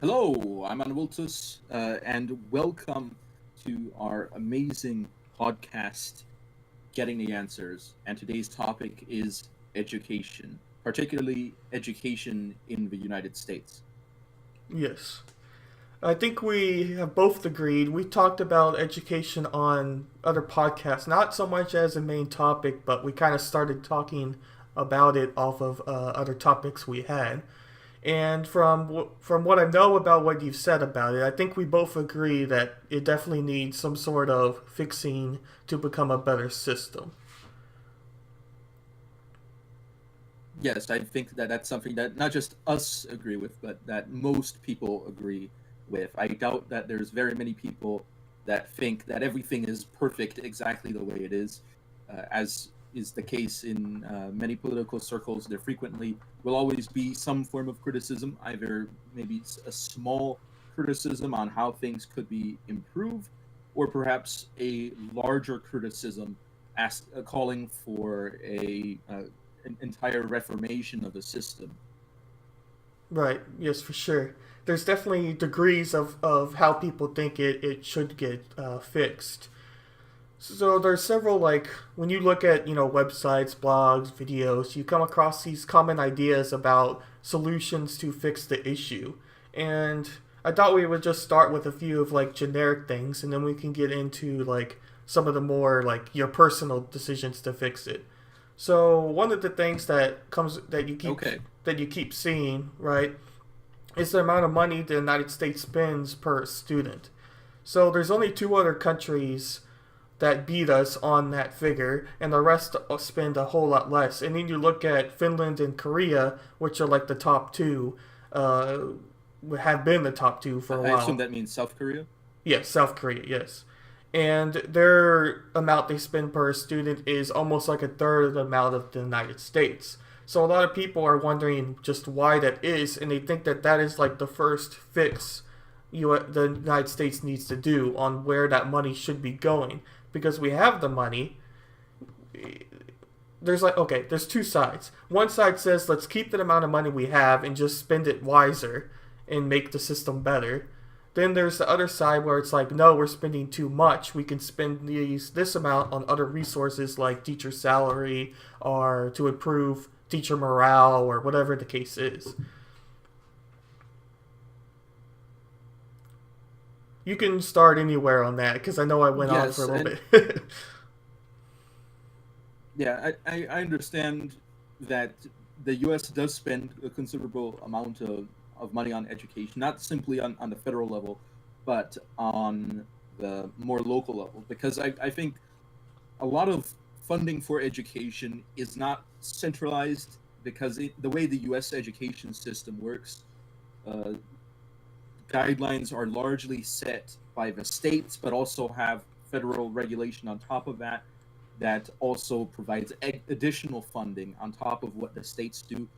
Hello, I'm Anwultus, and welcome to our amazing podcast, Getting the Answers. And today's topic is education, particularly education in the United States. Yes. I think we have both agreed. We talked about education on other podcasts, not so much as a main topic, but we kind of started talking about it off of other topics we had. And from what I know about what you've said about it, I think we both agree that it definitely needs some sort of fixing to become a better system. Yes, I think that that's something that not just us agree with, but that most people agree with. I doubt that there's very many people that think that everything is perfect exactly the way it is, as is the case in many political circles. There frequently will always be some form of criticism, either maybe a small criticism on how things could be improved, or perhaps a larger criticism calling for an entire reformation of the system. Right, yes, for sure. There's definitely degrees of how people think it should get fixed. So there's several like when you look at websites, blogs, videos, you come across these common ideas about solutions to fix the issue, and I thought we would just start with a few of like generic things, and then we can get into like some of the more like your personal decisions to fix it. So one of the things that comes Okay. that you keep seeing, right, is the amount of money the United States spends per student. So there's only two other countries that beat us on that figure, and the rest spend a whole lot less. And then you look at Finland and Korea, which are like the top two, uh, have been the top two for a I assume while. that means South Korea. Yes, South Korea, yes. And their amount they spend per student is almost like a third of the amount of the United States. So a lot of people are wondering just why that is, and they think that that is like the first fix the United States needs to do on where that money should be going. Because we have the money, there's like, okay, there's two sides. One side says let's keep the amount of money we have and just spend it wiser and make the system better. Then there's the other side where it's like, no, we're spending too much. We can spend this amount on other resources like teacher salary or to improve teacher morale or whatever the case is. You can start anywhere on that because I know I went on for a Yes, little and bit. yeah, I understand that the U.S. does spend a considerable amount of money on education, not simply on the federal level, but on the more local level, because I think a lot of funding for education is not centralized because the way the U.S. education system works, uh, guidelines are largely set by the states, but also have federal regulation on top of that that also provides additional funding on top of what the states do.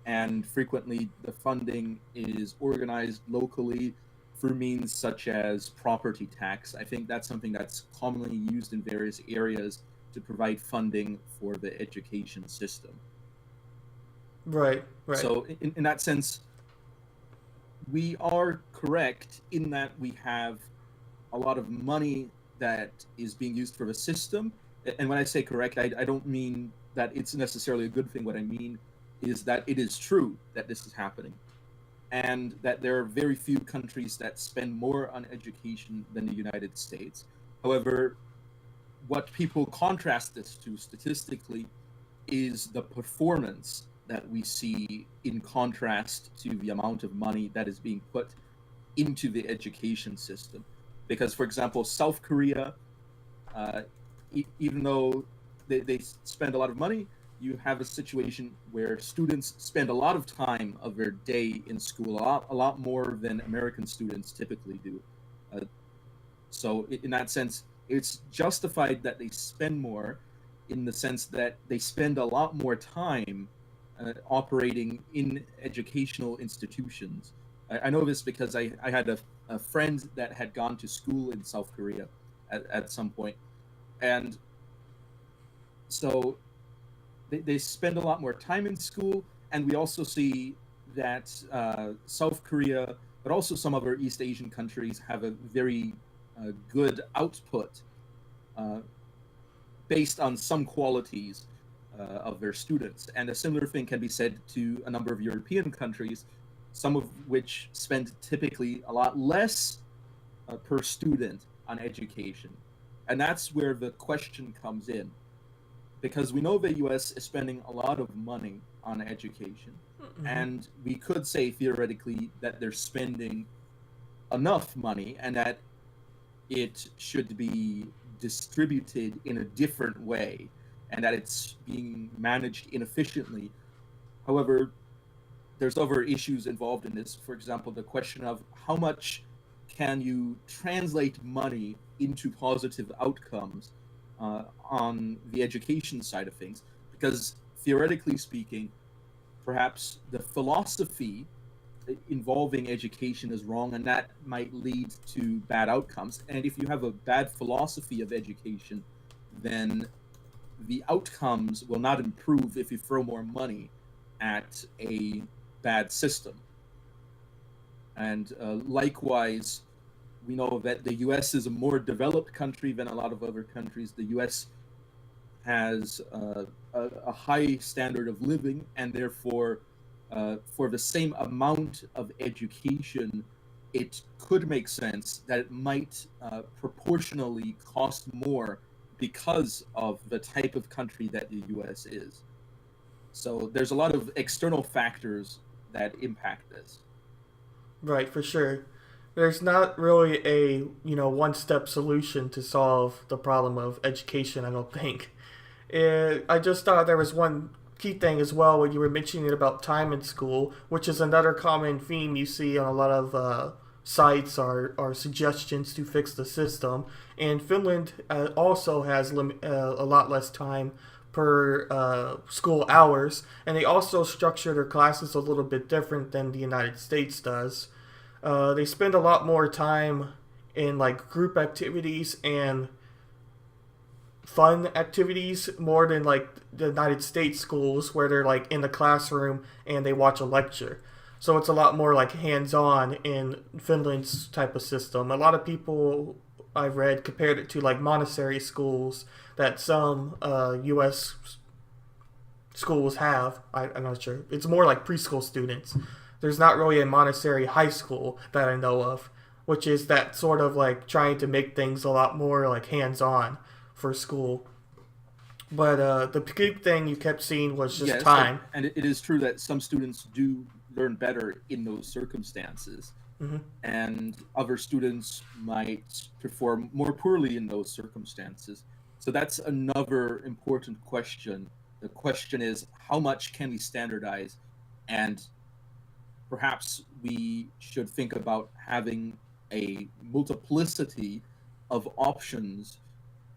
And frequently, the funding is organized locally through means such as property tax. I think that's something that's commonly used in various areas to provide funding for the education system. Right, right. So, in that sense, we are correct in that we have a lot of money that is being used for the system. And when I say correct, I don't mean that it's necessarily a good thing. What I mean is that it is true that this is happening, and that there are very few countries that spend more on education than the United States. However, what people contrast this to statistically is the performance that we see in contrast to the amount of money that is being put into the education system. Because, for example, South Korea, uh, even though they spend a lot of money, you have a situation where students spend a lot of time of their day in school, a lot more than American students typically do. Uh, so, in that sense, it's justified that they spend more in the sense that they spend a lot more time operating in educational institutions. I know this because I had a friend that had gone to school in South Korea at some point, and so they spend a lot more time in school. And we also see that South Korea but also some other East Asian countries have a very good output uh, based on some qualities of their students. And a similar thing can be said to a number of European countries, some of which spend typically a lot less per student on education. And that's where the question comes in, because we know the US is spending a lot of money on education. Mm-hmm. And we could say theoretically that they're spending enough money and that it should be distributed in a different way and that it's being managed inefficiently. However, there's other issues involved in this. For example, the question of how much can you translate money into positive outcomes on the education side of things? Because theoretically speaking, perhaps the philosophy involving education is wrong, and that might lead to bad outcomes. And if you have a bad philosophy of education, then the outcomes will not improve if you throw more money at a bad system. And likewise, we know that the US is a more developed country than a lot of other countries. The US has a high standard of living, and therefore, for the same amount of education, it could make sense that it might proportionally cost more because of the type of country that the US is. So there's a lot of external factors that impact this. Right, for sure. There's not really a one-step solution to solve the problem of education. I don't think. I just thought there was one key thing as well when you were mentioning about time in school, which is another common theme you see on a lot of sites are suggestions to fix the system. And Finland also has a lot less time per school hours, and they also structure their classes a little bit different than the United States does. They spend a lot more time in like group activities and fun activities more than like the United States schools where they're like in the classroom and they watch a lecture. So it's a lot more like hands-on in Finland's type of system. A lot of people I've read compared it to like Montessori schools that some U.S. schools have. I'm not sure. It's more like preschool students. There's not really a Montessori high school that I know of, which is that sort of like trying to make things a lot more like hands-on for school. But the big thing you kept seeing was just Yes, time. and it is true that some students do learn better in those circumstances, Hmm. and other students might perform more poorly in those circumstances. So that's another important question. The question is, how much can we standardize? And perhaps we should think about having a multiplicity of options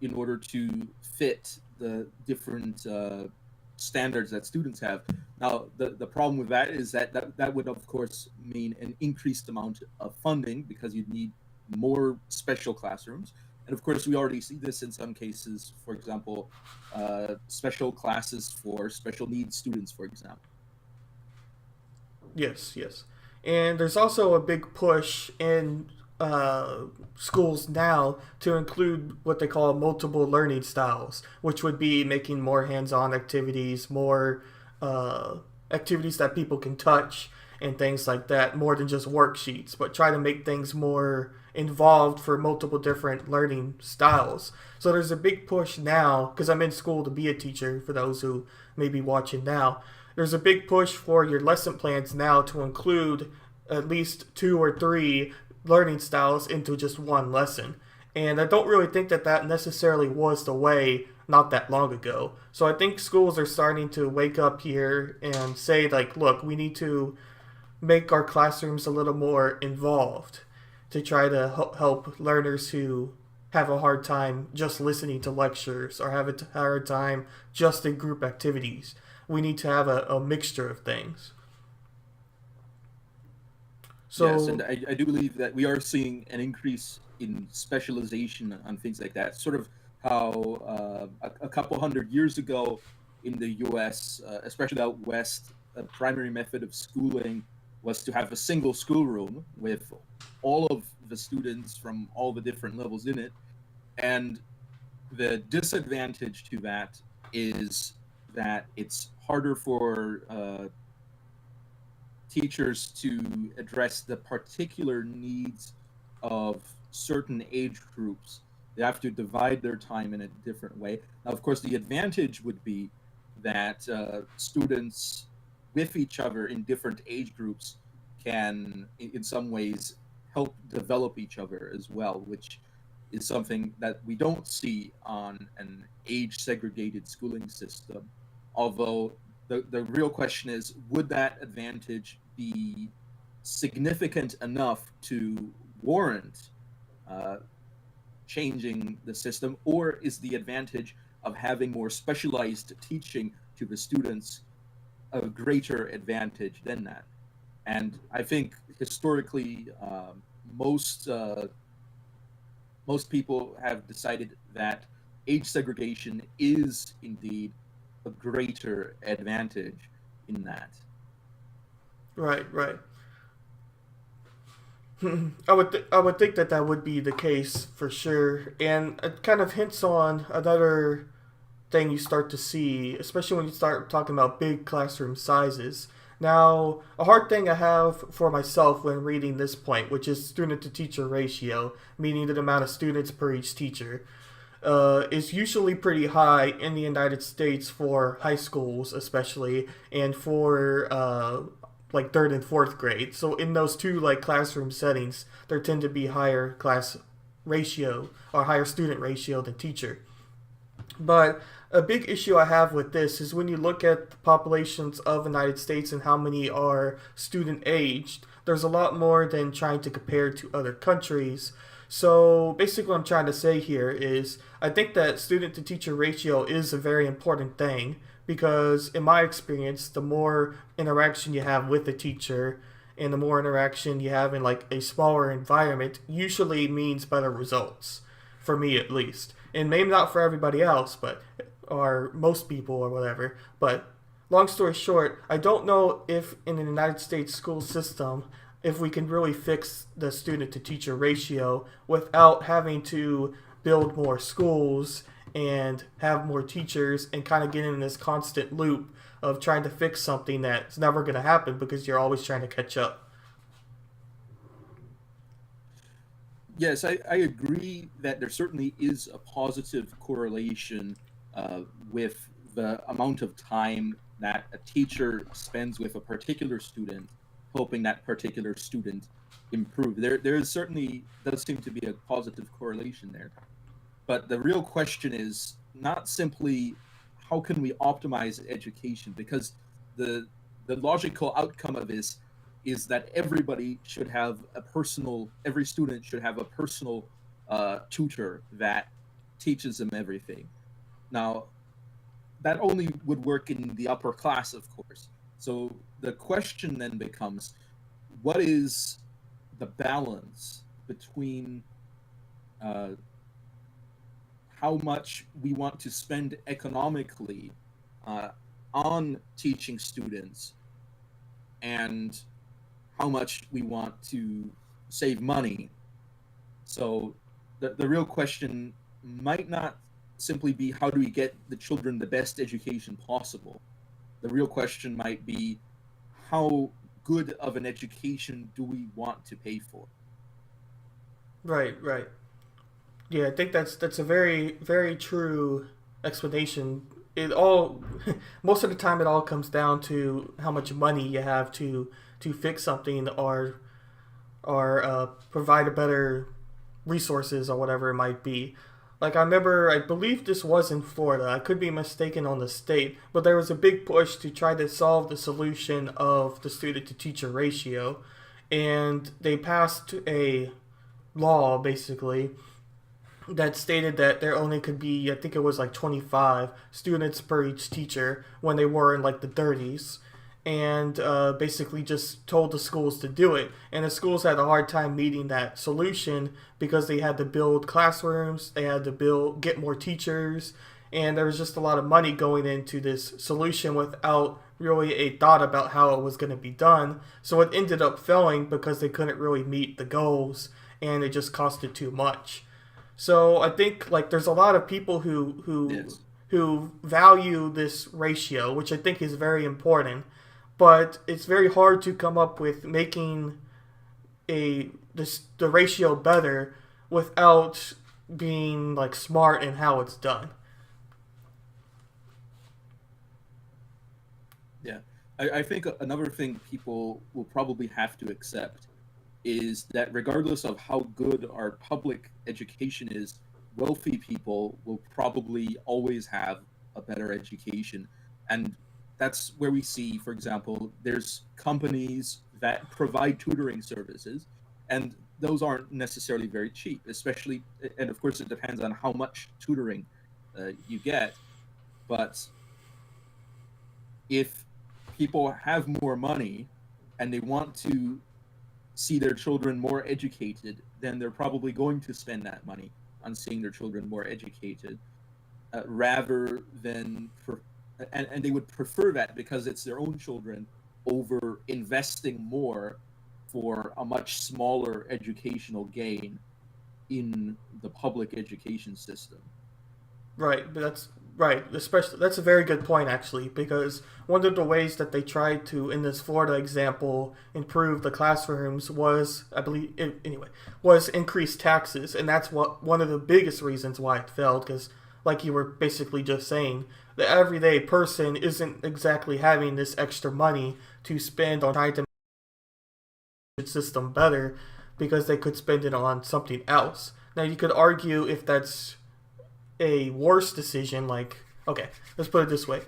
in order to fit the different standards that students have. Now, the problem with that is that would, of course, mean an increased amount of funding because you'd need more special classrooms. And of course, we already see this in some cases, for example, special classes for special needs students, for example. Yes, yes. And there's also a big push in uh, schools now to include what they call multiple learning styles, which would be making more hands-on activities, more uh, activities that people can touch, and things like that, more than just worksheets, but try to make things more involved for multiple different learning styles. So there's a big push now, because I'm in school to be a teacher, for those who may be watching now. There's a big push for your lesson plans now to include at least two or three learning styles into just one lesson. And I don't really think that that necessarily was the way not that long ago. So I think schools are starting to wake up here and say, like, look, we need to make our classrooms a little more involved to try to help learners who have a hard time just listening to lectures or have a hard time just in group activities. We need to have a mixture of things. Yes, and So, I do believe that we are seeing an increase in specialization on things like that. Sort of how a couple hundred years ago in the U.S., especially out west, a primary method of schooling was to have a single schoolroom with all of the students from all the different levels in it. And the disadvantage to that is that it's harder for teachers to address the particular needs of certain age groups. They have to divide their time in a different way. Now, of course, the advantage would be that students with each other in different age groups can, in some ways, help develop each other as well, which is something that we don't see on an age segregated schooling system. Although the real question is, would that advantage be significant enough to warrant uh, changing the system, or is the advantage of having more specialized teaching to the students a greater advantage than that? And I think historically, most people have decided that age segregation is indeed a greater advantage in that. Right, right. I would think that that would be the case for sure, and it kind of hints on another thing you start to see, especially when you start talking about big classroom sizes. Now, a hard thing I have for myself when reading this point, which is student to teacher ratio, meaning the amount of students per each teacher, is usually pretty high in the United States for high schools, especially, and for like third and fourth grade. So in those two like classroom settings, there tend to be higher class ratio or higher student ratio than teacher. But a big issue I have with this is when you look at the populations of the United States and how many are student aged, there's a lot more than trying to compare to other countries. So basically what I'm trying to say here is I think that student to teacher ratio is a very important thing because in my experience, the more interaction you have with the teacher and the more interaction you have in like a smaller environment usually means better results, for me at least. And maybe not for everybody else, but or most people or whatever. But long story short, I don't know if in the United States school system if we can really fix the student to teacher ratio without having to build more schools and have more teachers and kind of get in this constant loop of trying to fix something that's never going to happen because you're always trying to catch up. Yes, I agree that there certainly is a positive correlation uh, with the amount of time that a teacher spends with a particular student, hoping that particular student improve. There is certainly does seem to be a positive correlation there. But the real question is not simply how can we optimize education, because the the logical outcome of this is that every student should have a personal tutor that teaches them everything. Now, that only would work in the upper class, of course. So the question then becomes, what is the balance between uh, how much we want to spend economically uh, on teaching students and how much we want to save money? So the real question might not simply be how do we get the children the best education possible. The real question might be how good of an education do we want to pay for? Right, right. Yeah, I think that's a very true explanation. It all most of the time it all comes down to how much money you have to fix something or provide a better resources or whatever it might be. Like I remember, I believe this was in Florida. I could be mistaken on the state, but there was a big push to try to solve the solution of the student to teacher ratio, and they passed a law basically that stated that there only could be, I think it was like 25 students per each teacher when they were in like the 30s, and basically just told the schools to do it. And the schools had a hard time meeting that solution because they had to build classrooms, they had to get more teachers, and there was just a lot of money going into this solution without really a thought about how it was going to be done. So it ended up failing because they couldn't really meet the goals, and it just costed too much. So I think like there's a lot of people Yes. who value this ratio, which I think is very important, but it's very hard to come up with making the ratio better without being like smart in how it's done. Yeah. I think another thing people will probably have to accept is that regardless of how good our public education is, wealthy people will probably always have a better education. And that's where we see, for example, there's companies that provide tutoring services, and those aren't necessarily very cheap, especially, and of course, it depends on how much tutoring you get. But if people have more money and they want to see their children more educated, then they're probably going to spend that money on seeing their children more educated, rather than and they would prefer that because it's their own children over investing more for a much smaller educational gain in the public education system. Right, but that's right. Especially that's a very good point actually, because one of the ways that they tried to, in this Florida example, improve the classrooms was, I believe, anyway, was increase taxes, and that's what one of the biggest reasons why it failed. Because, like you were basically just saying, the everyday person isn't exactly having this extra money to spend on trying to make the system better, because they could spend it on something else. Now you could argue if that's a worse decision, like, okay, let's put it this way.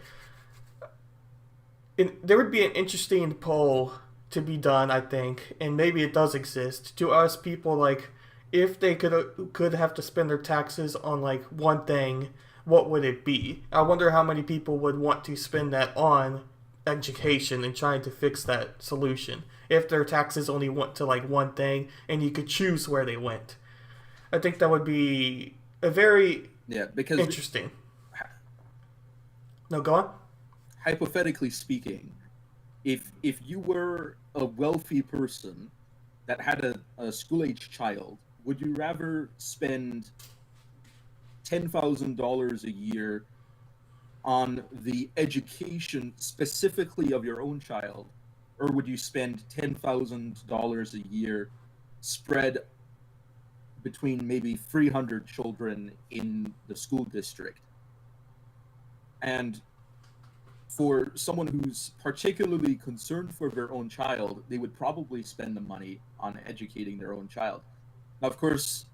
There would be an interesting poll to be done, I think, and maybe it does exist, to ask people, like, if they could have to spend their taxes on, like, one thing, what would it be? I wonder how many people would want to spend that on education and trying to fix that solution if their taxes only went to, like, one thing and you could choose where they went. I think that would be a very Yeah, because interesting. No, go on. hypothetically speaking, if you were a wealthy person that had a school age child, would you rather spend $10,000 a year on the education specifically of your own child, or would you spend $10,000 a year spread between maybe 300 children in the school district? And for someone who's particularly concerned for their own child, they would probably spend the money on educating their own child. Now, of course,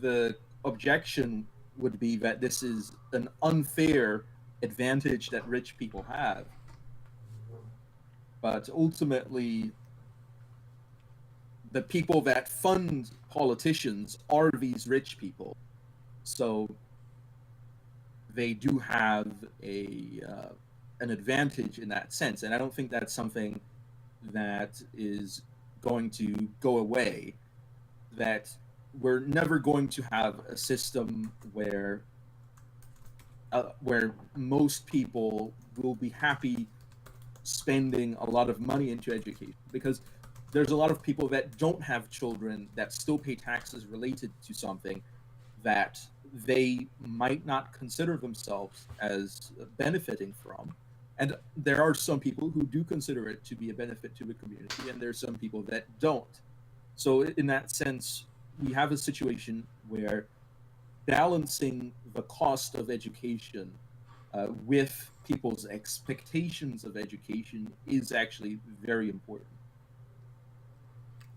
the objection would be that this is an unfair advantage that rich people have. But ultimately, the people that fund politicians are these rich people. So they do have an advantage in that sense, and I don't think that's something that is going to go away. That we're never going to have a system where most people will be happy spending a lot of money into education, because there's a lot of people that don't have children that still pay taxes related to something that they might not consider themselves as benefiting from. And there are some people who do consider it to be a benefit to the community, and there's some people that don't. So, in that sense, we have a situation where balancing the cost of education with people's expectations of education is actually very important.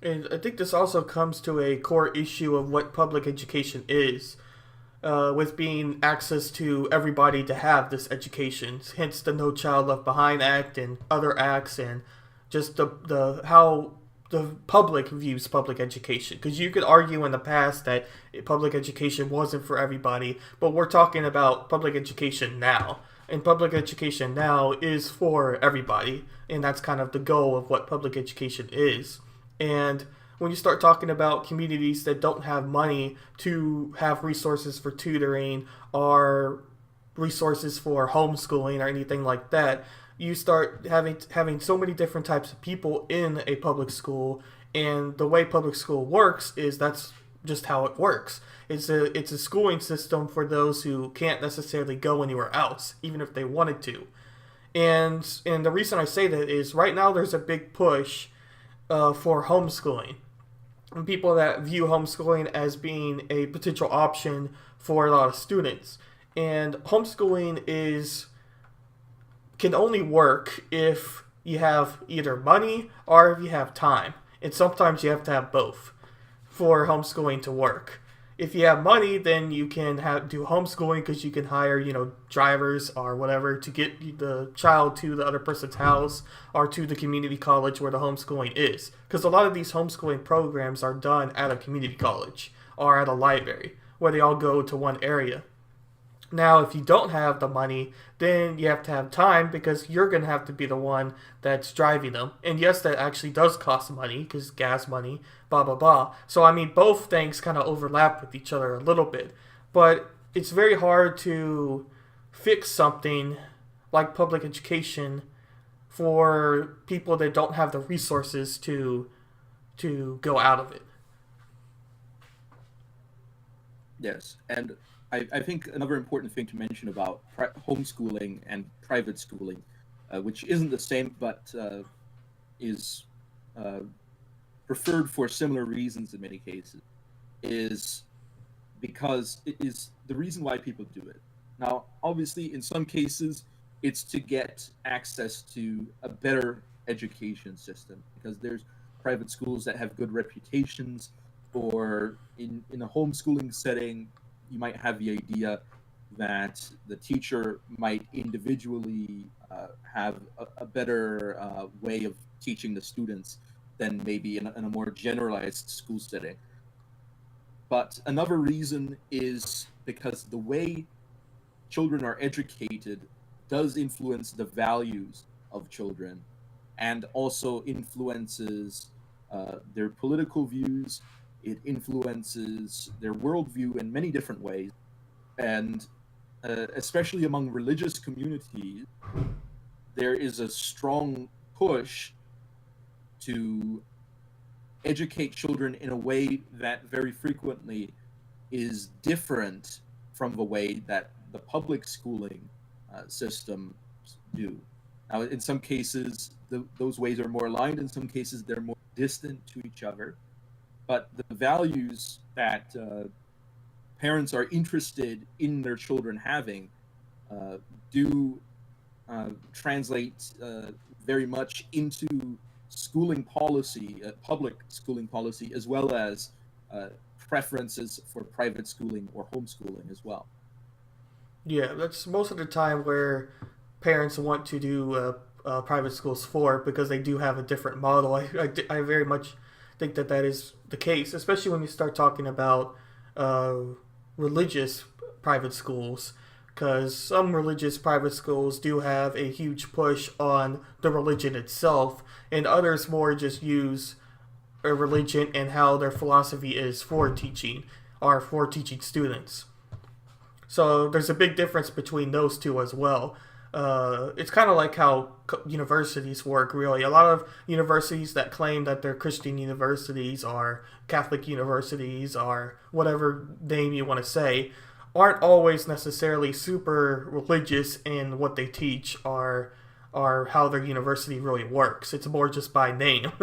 And I think this also comes to a core issue of what public education is, with being access to everybody to have this education. Hence the No Child Left Behind Act and other acts, and just the how the public views public education. Because you could argue in the past that public education wasn't for everybody, but we're talking about public education now. And public education now is for everybody, and that's kind of the goal of what public education is. And when you start talking about communities that don't have money to have resources for tutoring, or resources for homeschooling or anything like that, you start having so many different types of people in a public school, and the way public school works is that's just how it works. It's a schooling system for those who can't necessarily go anywhere else, even if they wanted to. And the reason I say that is right now there's a big push for homeschooling, and people that view homeschooling as being a potential option for a lot of students. And homeschooling is can only work if you have either money or if you have time. And sometimes you have to have both for homeschooling to work. If you have money, then you can do homeschooling because you can hire, drivers or whatever to get the child to the other person's house or to the community college where the homeschooling is. Because a lot of these homeschooling programs are done at a community college or at a library where they all go to one area. Now, if you don't have the money, then you have to have time because you're going to have to be the one that's driving them. And yes, that actually does cost money because gas money, blah, blah, blah. So, I mean, both things kind of overlap with each other a little bit. But it's very hard to fix something like public education for people that don't have the resources to go out of it. Yes, and I think another important thing to mention about homeschooling and private schooling, which isn't the same but is uh, preferred for similar reasons in many cases, is because it is the reason why people do it. Now, obviously, in some cases, it's to get access to a better education system because there's private schools that have good reputations, or in a homeschooling setting, you might have the idea that the teacher might individually have a better way of teaching the students than maybe in a more generalized school setting. But another reason is because the way children are educated does influence the values of children and also influences their political views. It influences their worldview in many different ways. And especially among religious communities, there is a strong push to educate children in a way that very frequently is different from the way that the public schooling systems do. Now, in some cases, those ways are more aligned. In some cases, they're more distant to each other. But the values that parents are interested in their children having uh, do translate very much into schooling policy, public schooling policy, as well as preferences for private schooling or homeschooling as well. Yeah, that's most of the time where parents want to do private schools for because they do have a different model. I very much think that that is the case, especially when you start talking about uh, religious private schools, because some religious private schools do have a huge push on the religion itself, and others more just use a religion and how their philosophy is for teaching or for teaching students. So there's a big difference between those two as well. It's kind of like how universities work, really. A lot of universities that claim that they're Christian universities or Catholic universities or whatever name you want to say aren't always necessarily super religious in what they teach or how their university really works. It's more just by name.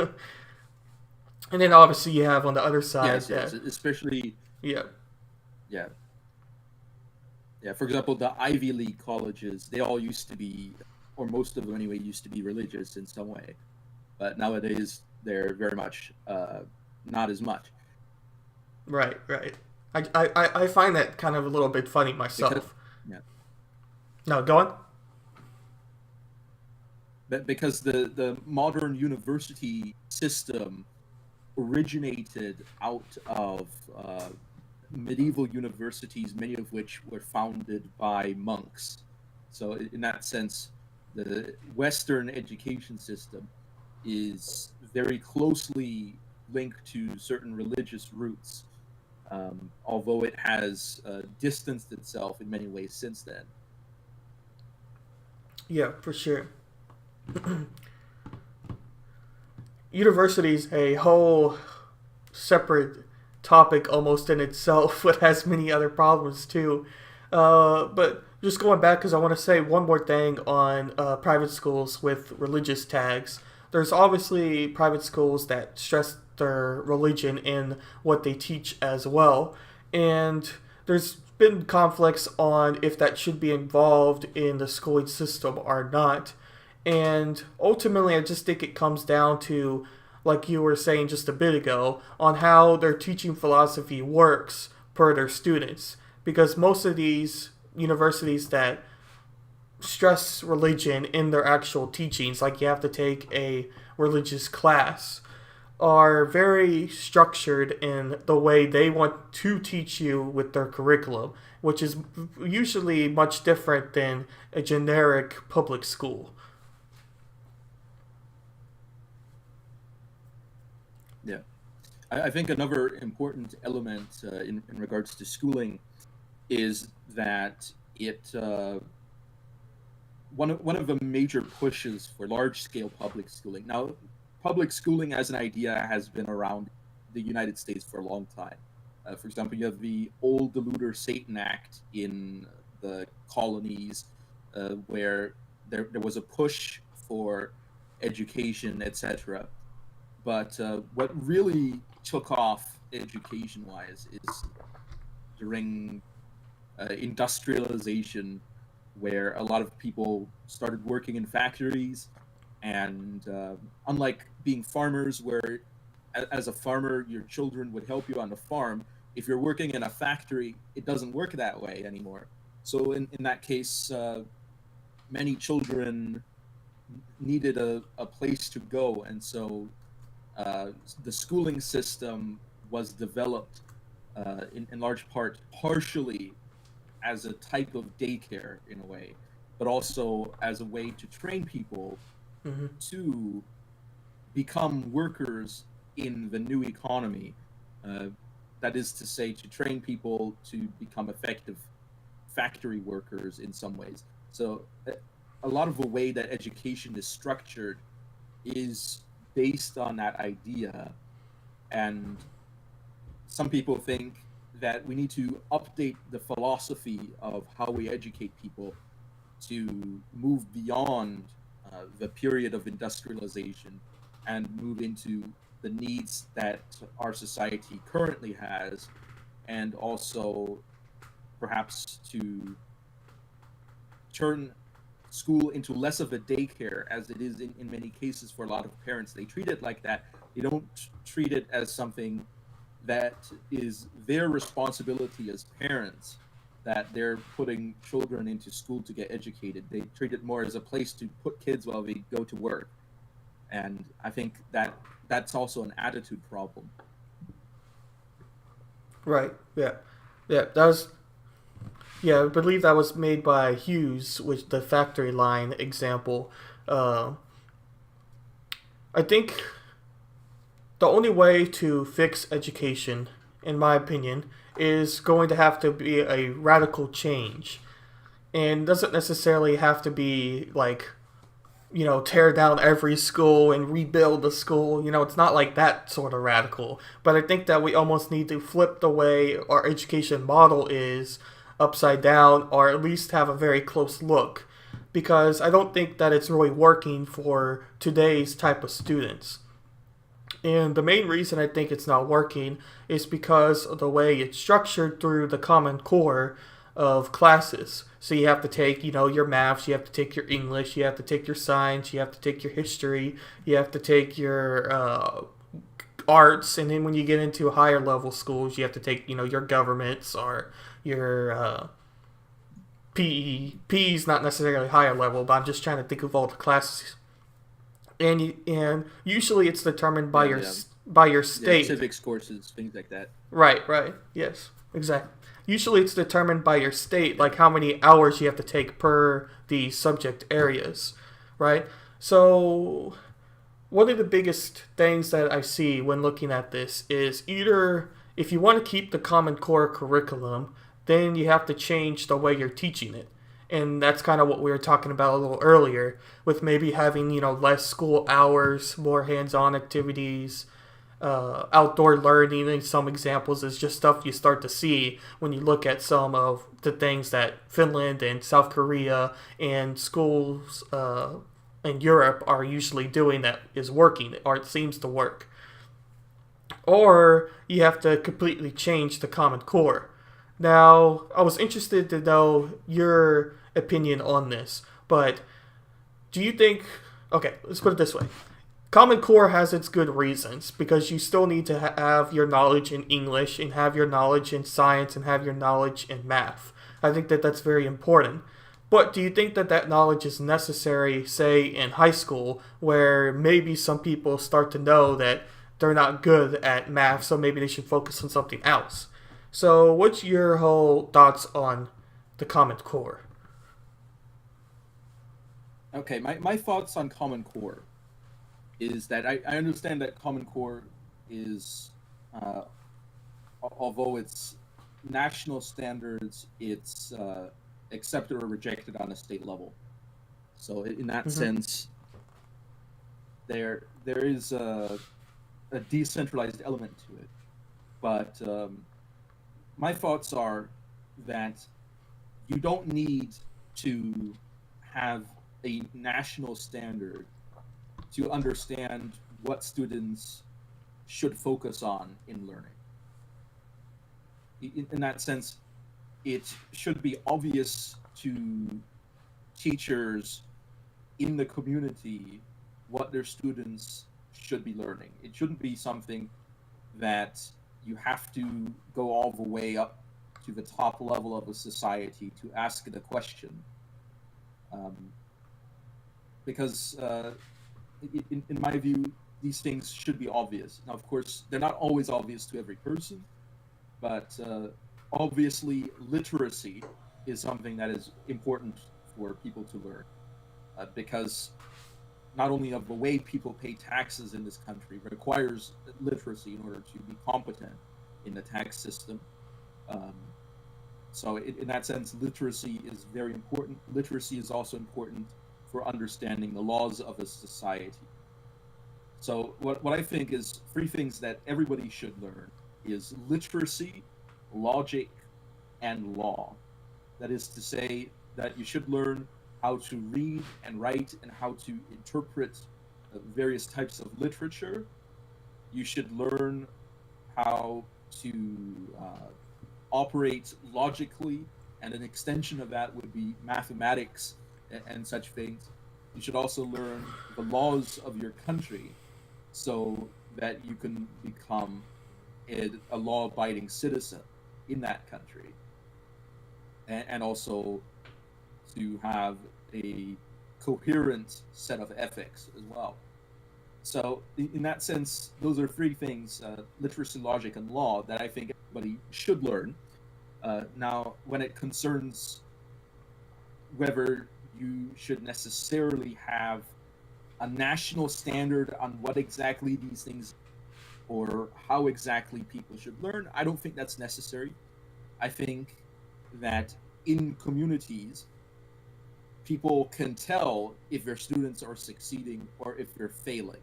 And then obviously you have on the other side Yes, that, yes, especially yeah, yeah, yeah. For example, the Ivy League colleges, they all used to be, or most of them anyway, used to be religious in some way, but nowadays they're very much not as much right, right. I find that kind of a little bit funny because myself. yeah, No, go on. but because the modern university system originated out of medieval universities, many of which were founded by monks. So, in that sense, the Western education system is very closely linked to certain religious roots, although it has distanced itself in many ways since then. Yeah, for sure. University's a whole separate topic almost in itself. It has many other problems too. But just going back, because I want to say one more thing on private schools with religious tags. There's obviously private schools that stress their religion in what they teach as well. And there's been conflicts on if that should be involved in the schooling system or not. And ultimately, I just think it comes down to, like you were saying just a bit ago, on how their teaching philosophy works per their students. Because most of these universities that stress religion in their actual teachings, like you have to take a religious class, are very structured in the way they want to teach you with their curriculum, which is usually much different than a generic public school. Yeah. I think another important element in regards to schooling is that one of the major pushes for large scale public schooling. Now, public schooling as an idea has been around the United States for a long time. For example, you have the old Deluder Satan Act in the colonies, where there was a push for education, etc. But what really took off education wise is during industrialization, where a lot of people started working in factories. And unlike being farmers, where as a farmer, your children would help you on the farm, if you're working in a factory, it doesn't work that way anymore. So, in that case, many children needed a place to go. And so the schooling system was developed in large part, partially as a type of daycare in a way, but also as a way to train people Mm-hmm. to become workers in the new economy. Uh, that is to say, to train people to become effective factory workers in some ways. So, a lot of the way that education is structured is based on that idea. And some people think that we need to update the philosophy of how we educate people to move beyond the period of industrialization and move into the needs that our society currently has, and also perhaps to turn school into less of a daycare, as it is in many cases for a lot of parents. They treat it like that. They don't treat it as something that is their responsibility as parents, that they're putting children into school to get educated. They treat it more as a place to put kids while they go to work. And I think that that's also an attitude problem. Right. Yeah. Yeah. That was. Yeah, I believe that was made by Hughes, with the factory line example. Uh, I think the only way to fix education, in my opinion, is going to have to be a radical change, and doesn't necessarily have to be like, tear down every school and rebuild the school. It's not like that sort of radical. But I think that we almost need to flip the way our education model is upside down, or at least have a very close look. Because I don't think that it's really working for today's type of students. And the main reason I think it's not working is because of the way it's structured through the Common Core of classes. So you have to take, your maths, you have to take your English, you have to take your science, you have to take your history, you have to take your arts, and then when you get into higher level schools, you have to take, your governments or your PE. PE is not necessarily higher level, but I'm just trying to think of all the classes. And usually it's determined by Yeah, your yeah, by your yeah. state. Civics courses, things like that. Right, right. Yes, exactly. Usually it's determined by your state, like how many hours you have to take per the subject areas, right? So, one of the biggest things that I see when looking at this is, either if you want to keep the Common Core curriculum, then you have to change the way you're teaching it. And that's kind of what we were talking about a little earlier, with maybe having, less school hours, more hands-on activities, outdoor learning. And some examples is just stuff you start to see when you look at some of the things that Finland and South Korea and schools in Europe are usually doing that is working, or it seems to work. Or you have to completely change the Common Core. Now, I was interested to know your opinion on this, but do you think, okay, let's put it this way. Common Core has its good reasons because you still need to have your knowledge in English and have your knowledge in science and have your knowledge in math. I think that that's very important. But do you think that that knowledge is necessary, say, in high school, where maybe some people start to know that they're not good at math, so maybe they should focus on something else? So, what's your whole thoughts on the Common Core? Okay, my thoughts on Common Core is that I understand that Common Core is, although it's national standards, it's accepted or rejected on a state level. So in that Mm-hmm. sense, there is a decentralized element to it. But my thoughts are that you don't need to have a national standard to understand what students should focus on in learning. In that sense, it should be obvious to teachers in the community what their students should be learning. It shouldn't be something that you have to go all the way up to the top level of a society to ask the question. Um, because in my view, these things should be obvious. Now, of course, they're not always obvious to every person, but obviously, literacy is something that is important for people to learn because not only of the way people pay taxes in this country requires literacy in order to be competent in the tax system. Um, so, in that sense, literacy is very important. Literacy is also important for understanding the laws of a society. So what I think is three things that everybody should learn is literacy, logic, and law. That is to say that you should learn how to read and write and how to interpret various types of literature. You should learn how to operate logically, and an extension of that would be mathematics and such things. You should also learn the laws of your country so that you can become a law-abiding citizen in that country, and also to have a coherent set of ethics as well. So, in that sense, those are three things: literacy, logic, and law that I think everybody should learn. Now, when it concerns whether you should necessarily have a national standard on what exactly these things or how exactly people should learn, I don't think that's necessary. I think that in communities, people can tell if their students are succeeding or if they're failing.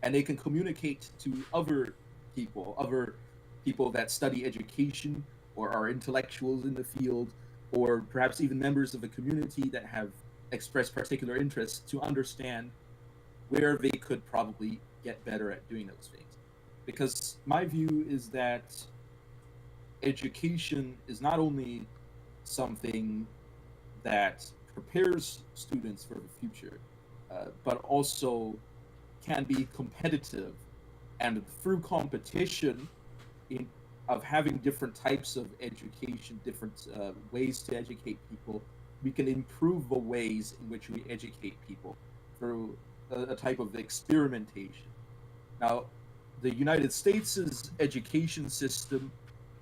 And they can communicate to other people that study education or are intellectuals in the field, or perhaps even members of the community that have expressed particular interests to understand where they could probably get better at doing those things. Because my view is that education is not only something that prepares students for the future, but also can be competitive. And through competition, in, of having different types of education, different ways to educate people, we can improve the ways in which we educate people through a type of experimentation. Now, the United States' education system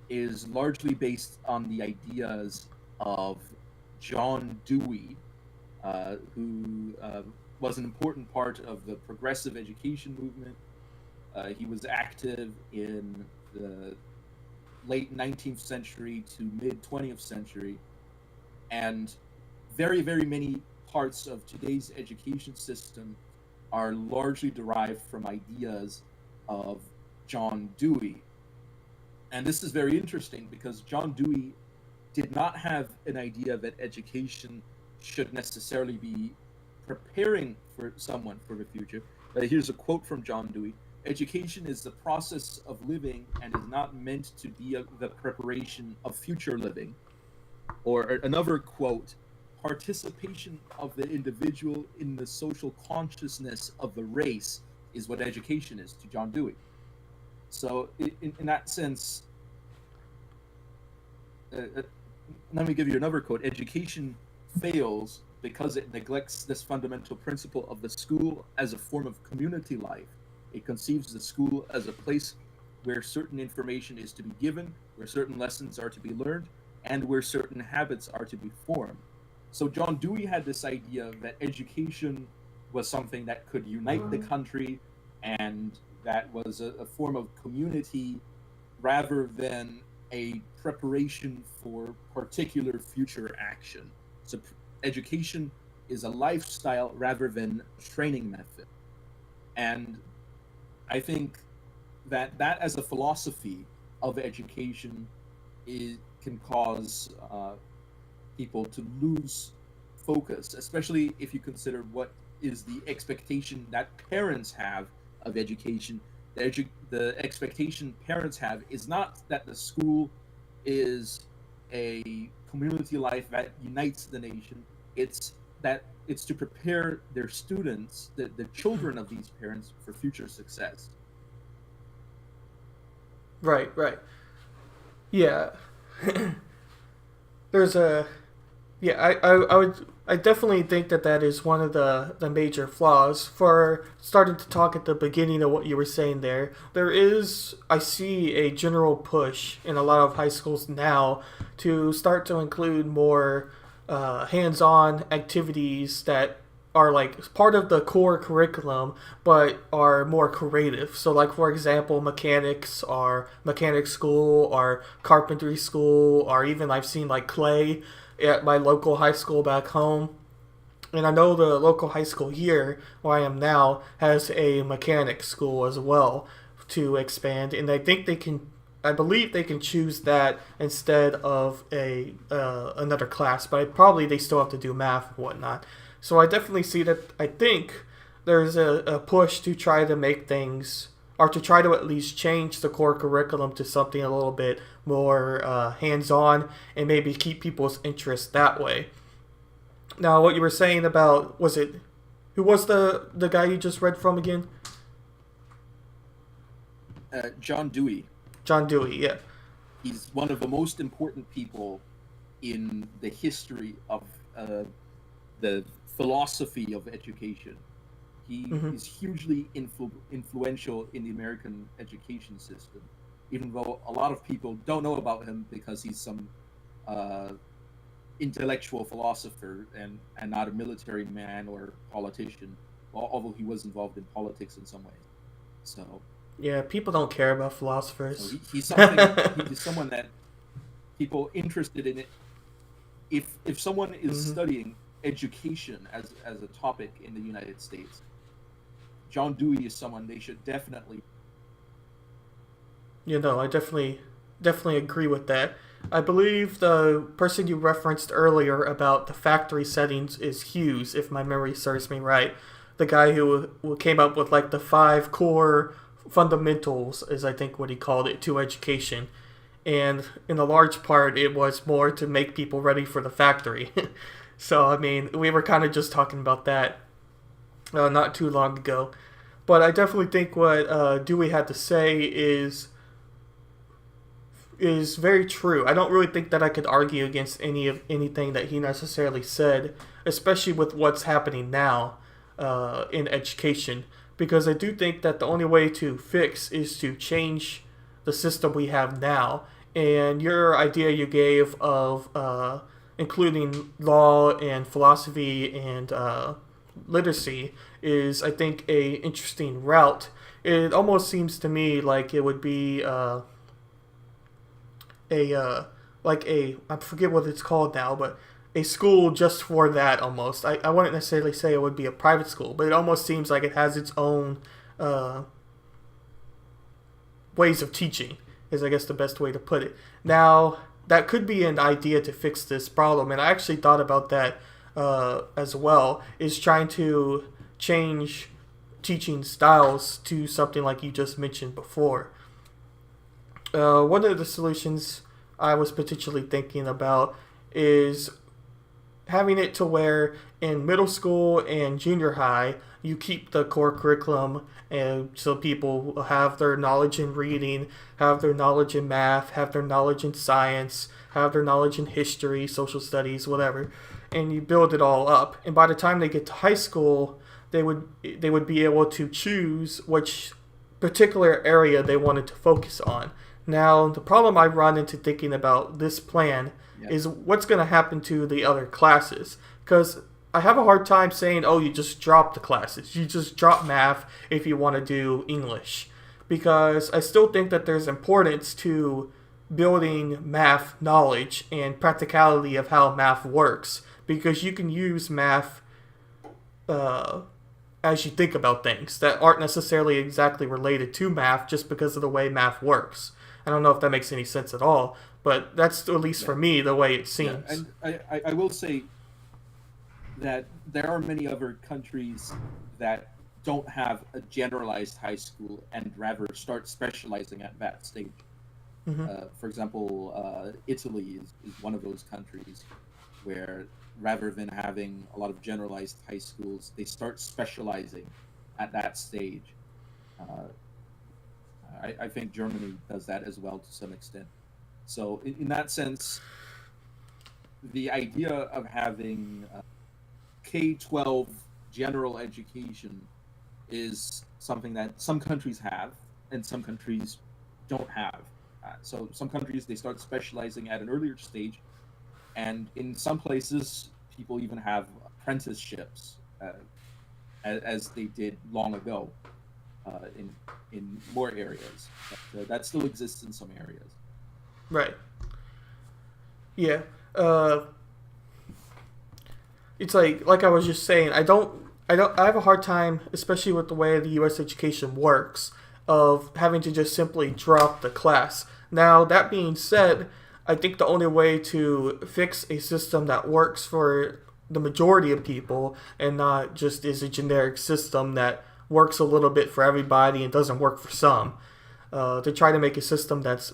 is largely based on the ideas of John Dewey, who was an important part of the progressive education movement. He was active in the late 19th century to mid 20th century. And very, very many parts of today's education system are largely derived from ideas of John Dewey. And this is very interesting because John Dewey did not have an idea that education should necessarily be preparing for someone for the future. Here's a quote from John Dewey: "Education is the process of living and is not meant to be the preparation of future living." Or another quote: "Participation of the individual in the social consciousness of the race is what education is," to John Dewey. So, in that sense, let me give you another quote: "Education fails because it neglects this fundamental principle of the school as a form of community life. It conceives the school as a place where certain information is to be given, where certain lessons are to be learned, and where certain habits are to be formed." So John Dewey had this idea that education was something that could unite the country, and that was a form of community rather than a preparation for particular future action. So education is a lifestyle rather than training method. And I think that as a philosophy of education can cause people to lose focus, especially if you consider what is the expectation that parents have of education. The expectation parents have is not that the school is a community life that unites the nation. It's that it's to prepare their students, the children of these parents, for future success. Right, right. Yeah. There's a yeah, I definitely think that that is one of the major flaws. For starting to talk at the beginning of what you were saying there, there is, I see a general push in a lot of high schools now to start to include more hands-on activities that are like part of the core curriculum but are more creative. So like for example, mechanic school or carpentry school, or even I've seen like clay at my local high school back home. And I know the local high school here, where I am now, has a mechanic school as well to expand. And I believe they can choose that instead of a another class. But probably they still have to do math and whatnot. So I definitely see that. I think there's a push to try to make things, or to try to at least change the core curriculum to something a little bit more hands-on, and maybe keep people's interest that way. Now, what you were saying about, who was the guy you just read from again? John Dewey. John Dewey, yeah. He's one of the most important people in the history of the philosophy of education. He is hugely influential in the American education system, even though a lot of people don't know about him because he's some intellectual philosopher and not a military man or politician, although he was involved in politics in some ways. So yeah, people don't care about philosophers. So he's someone that people interested in it. If someone is studying education as a topic in the United States, John Dewey is someone they should definitely. I definitely agree with that. I believe the person you referenced earlier about the factory settings is Hughes, if my memory serves me right. The guy who came up with like the 5 core fundamentals, is I think what he called it, to education. And in a large part, it was more to make people ready for the factory. So, I mean, we were kind of just talking about that not too long ago. But I definitely think what Dewey had to say is very true. I don't really think that I could argue against anything that he necessarily said, especially with what's happening now in education. Because I do think that the only way to fix is to change the system we have now. And your idea you gave of including law and philosophy and literacy is, I think, a interesting route. It almost seems to me like it would be I forget what it's called now, but a school just for that almost. I wouldn't necessarily say it would be a private school, but it almost seems like it has its own uh, ways of teaching, is I guess the best way to put it. Now, that could be an idea to fix this problem, and I actually thought about that as well, is trying to change teaching styles to something like you just mentioned before. One of the solutions I was potentially thinking about is having it to where in middle school and junior high you keep the core curriculum, and so people have their knowledge in reading, have their knowledge in math, have their knowledge in science, have their knowledge in history, social studies, whatever, and you build it all up. And by the time they get to high school, they would be able to choose which particular area they wanted to focus on. Now, the problem I run into thinking about this plan is what's going to happen to the other classes. Because I have a hard time saying, oh, you just drop the classes. You just drop math if you want to do English. Because I still think that there's importance to building math knowledge and practicality of how math works. Because you can use math as you think about things that aren't necessarily exactly related to math just because of the way math works. I don't know if that makes any sense at all, but that's at least for me the way it seems. And I will say that there are many other countries that don't have a generalized high school and rather start specializing at that stage. For example, Italy is one of those countries where rather than having a lot of generalized high schools, they start specializing at that stage. I think Germany does that as well to some extent. So in that sense, the idea of having K-12 general education is something that some countries have and some countries don't have. So some countries, they start specializing at an earlier stage, and in some places, people even have apprenticeships, as they did long ago in more areas. But, that still exists in some areas. Right. Yeah. It's like I was just saying. I have a hard time, especially with the way the U.S. education works, of having to just simply drop the class. Now, that being said, I think the only way to fix a system that works for the majority of people and not just is a generic system that works a little bit for everybody and doesn't work for some, to try to make a system that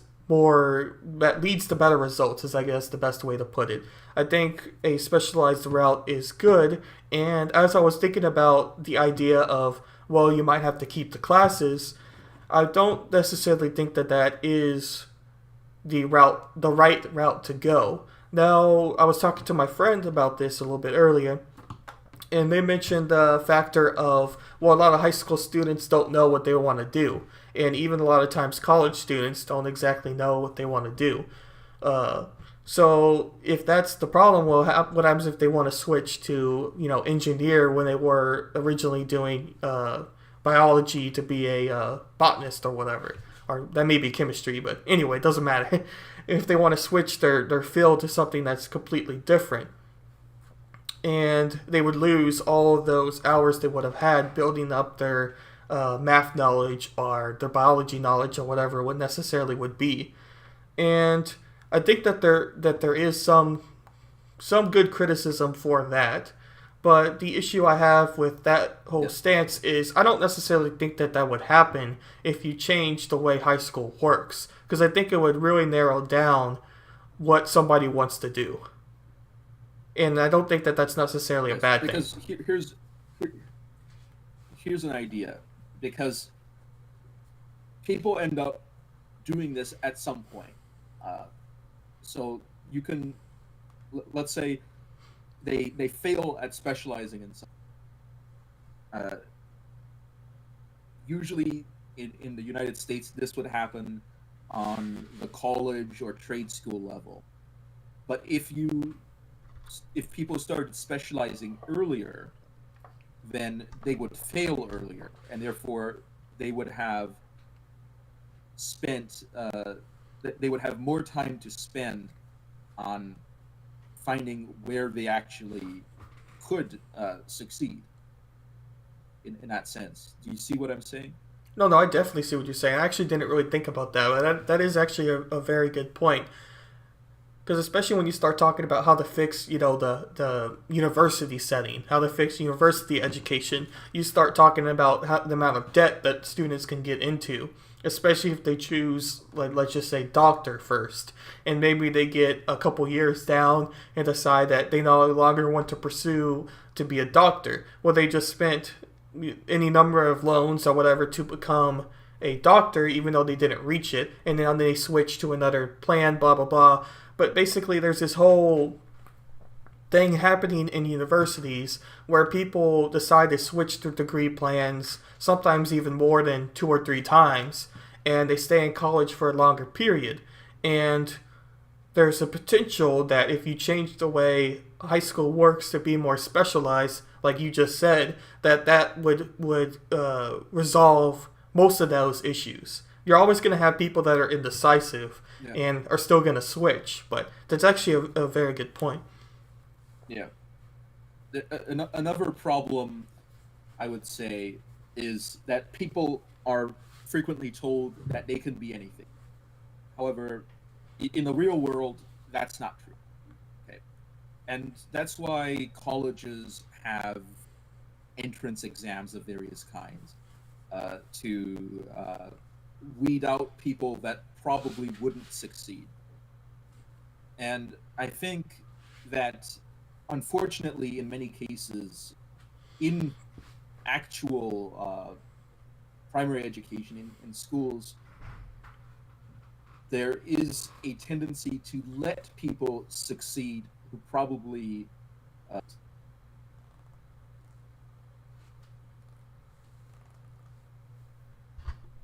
leads to better results is, I guess, the best way to put it. I think a specialized route is good, and as I was thinking about the idea of, well, you might have to keep the classes, I don't necessarily think that is the right route to go. Now, I was talking to my friend about this a little bit earlier, and they mentioned the factor of, well, a lot of high school students don't know what they want to do, and even a lot of times college students don't exactly know what they want to do. So if that's the problem, well, what happens if they want to switch to, engineer when they were originally doing biology to be a botanist or whatever? Or that may be chemistry, but anyway, it doesn't matter. If they want to switch their field to something that's completely different, and they would lose all of those hours they would have had building up their math knowledge or their biology knowledge or whatever it necessarily would be. And I think that there is some good criticism for that. But the issue I have with that whole stance is I don't necessarily think that would happen if you change the way high school works. Because I think it would really narrow down what somebody wants to do. And I don't think that's necessarily a bad thing. Because here's an idea. Because people end up doing this at some point. So you can, let's say, they fail at specializing in something. Usually in the United States, this would happen on the college or trade school level. But if people started specializing earlier, then they would fail earlier, and therefore they would have spent they would have more time to spend on finding where they actually could succeed in that sense. Do you see what I'm saying? No, I definitely see what you're saying. I actually didn't really think about that, but that is actually a very good point. Because especially when you start talking about how to fix, the university setting, how to fix university education, you start talking about the amount of debt that students can get into, especially if they choose, like, let's just say, doctor first, and maybe they get a couple years down and decide that they no longer want to pursue to be a doctor. Well, they just spent any number of loans or whatever to become a doctor, even though they didn't reach it, and then they switch to another plan, blah blah blah. But basically, there's this whole thing happening in universities where people decide to switch their degree plans, sometimes even more than 2 or 3 times, and they stay in college for a longer period. And there's a potential that if you change the way high school works to be more specialized, like you just said, that would resolve most of those issues. You're always going to have people that are indecisive, yeah, and are still going to switch, but that's actually a very good point. Yeah. Another problem, I would say, is that people are frequently told that they can be anything. However, in the real world, that's not true. Okay, and that's why colleges have entrance exams of various kinds to weed out people that probably wouldn't succeed. And I think that, unfortunately, in many cases, in actual primary education in schools, there is a tendency to let people succeed who probably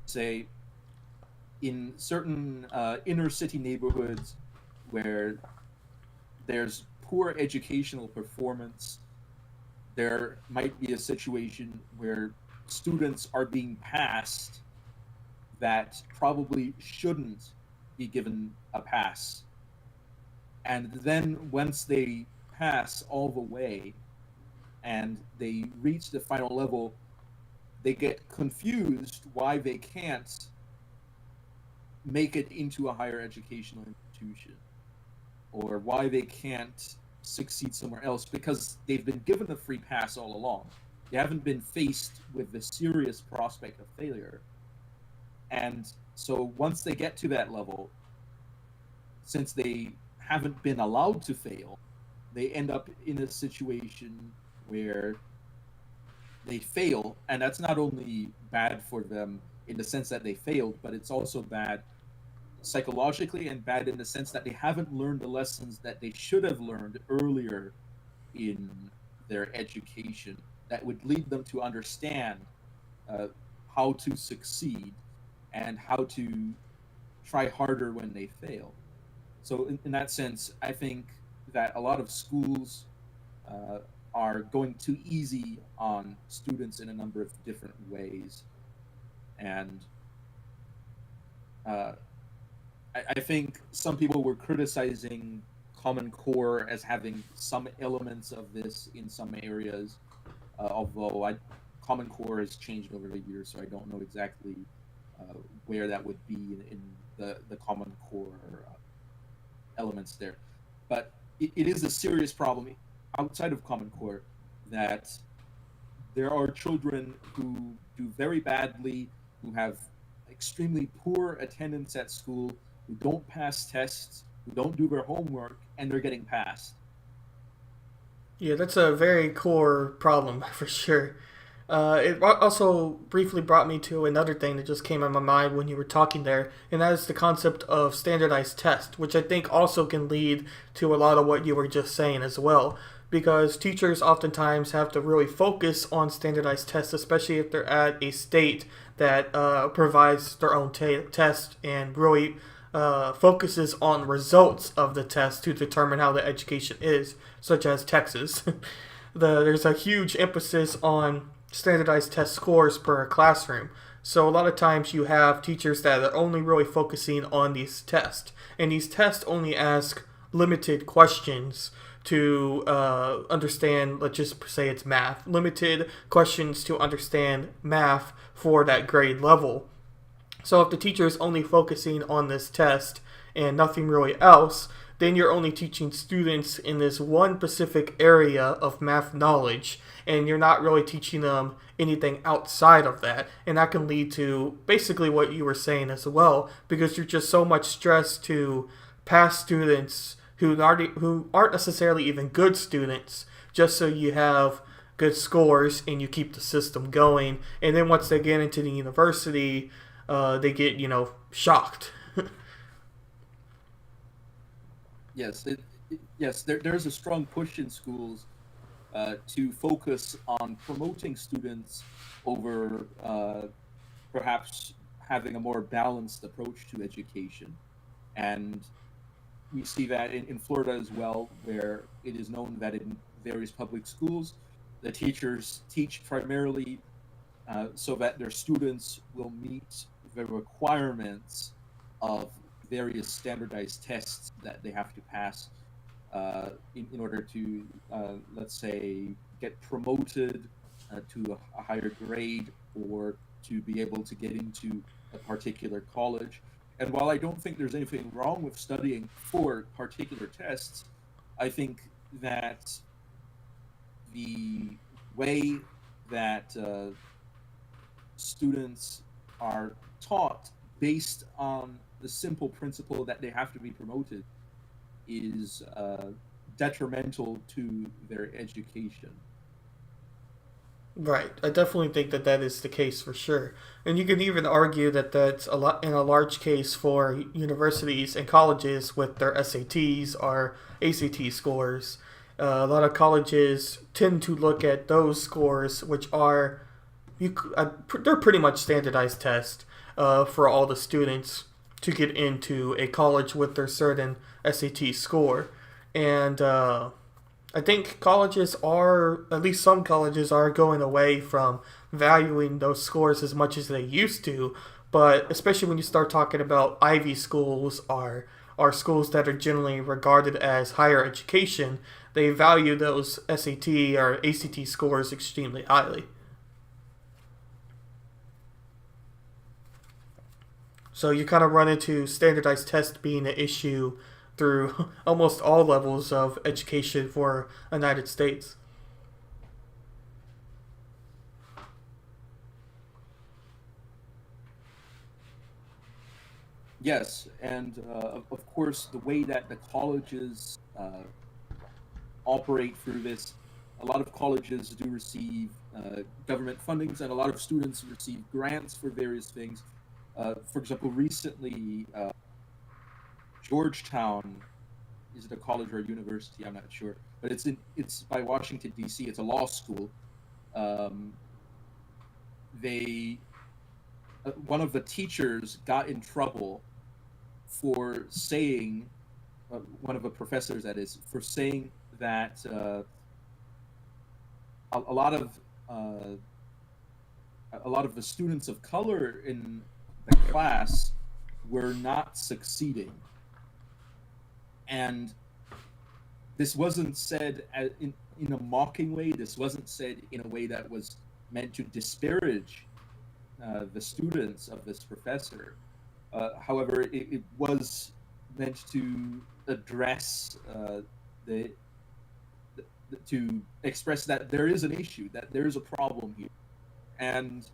say in certain inner city neighborhoods where there's poor educational performance, there might be a situation where students are being passed that probably shouldn't be given a pass. And then once they pass all the way and they reach the final level, they get confused why they can't make it into a higher educational institution, or why they can't succeed somewhere else, because they've been given a free pass all along. They haven't been faced with the serious prospect of failure. And so once they get to that level, since they haven't been allowed to fail, they end up in a situation where they fail, and that's not only bad for them in the sense that they failed, but it's also bad psychologically and bad in the sense that they haven't learned the lessons that they should have learned earlier in their education that would lead them to understand how to succeed and how to try harder when they fail. So in that sense, I think that a lot of schools are going too easy on students in a number of different ways. And I think some people were criticizing Common Core as having some elements of this in some areas, although Common Core has changed over the years, so I don't know exactly where that would be in the Common Core elements there. But it is a serious problem outside of Common Core that there are children who do very badly, who have extremely poor attendance at school, who don't pass tests, who don't do their homework, and they're getting passed. Yeah, that's a very core problem for sure. It also briefly brought me to another thing that just came in my mind when you were talking there, and that is the concept of standardized tests, which I think also can lead to a lot of what you were just saying as well. Because teachers oftentimes have to really focus on standardized tests, especially if they're at a state that provides their own test and really focuses on results of the test to determine how the education is, such as Texas. There's a huge emphasis on standardized test scores per classroom. So a lot of times you have teachers that are only really focusing on these tests. And these tests only ask limited questions to understand, let's just say it's math, limited questions to understand math for that grade level. So if the teacher is only focusing on this test and nothing really else, then you're only teaching students in this one specific area of math knowledge, and you're not really teaching them anything outside of that. And that can lead to basically what you were saying as well, because you're just so much stress to pass students who aren't necessarily even good students, just so you have good scores and you keep the system going. And then once they get into the university, they get, shocked. Yes, there's a strong push in schools to focus on promoting students over perhaps having a more balanced approach to education. And we see that in Florida as well, where it is known that in various public schools, the teachers teach primarily so that their students will meet the requirements of various standardized tests that they have to pass in order to, let's say, get promoted to a higher grade or to be able to get into a particular college. And while I don't think there's anything wrong with studying for particular tests, I think that the way that students are taught based on the simple principle that they have to be promoted is detrimental to their education. Right. I definitely think that that is the case for sure. And you can even argue that that's a lot in a large case for universities and colleges with their SATs or ACT scores. A lot of colleges tend to look at those scores, which are they're pretty much standardized tests for all the students to get into a college with their certain SAT score. And I think colleges are, at least some colleges are going away from valuing those scores as much as they used to. But especially when you start talking about Ivy schools or schools that are generally regarded as higher education, they value those SAT or ACT scores extremely highly. So you kind of run into standardized tests being an issue through almost all levels of education for the United States. Yes, and of course, the way that the colleges operate through this, a lot of colleges do receive government fundings, and a lot of students receive grants for various things. For example, recently, Georgetown, is it a college or a university? I'm not sure, but it's by Washington D.C. It's a law school. Um, they One of the teachers got in trouble for saying, one of the professors that is, for saying that a lot of uh, a lot of the students of color in the class were not succeeding, and this wasn't said in a mocking way. This wasn't said in a way that was meant to disparage the students of this professor. However, it was meant to address the, to express that there is an issue, that there is a problem here, and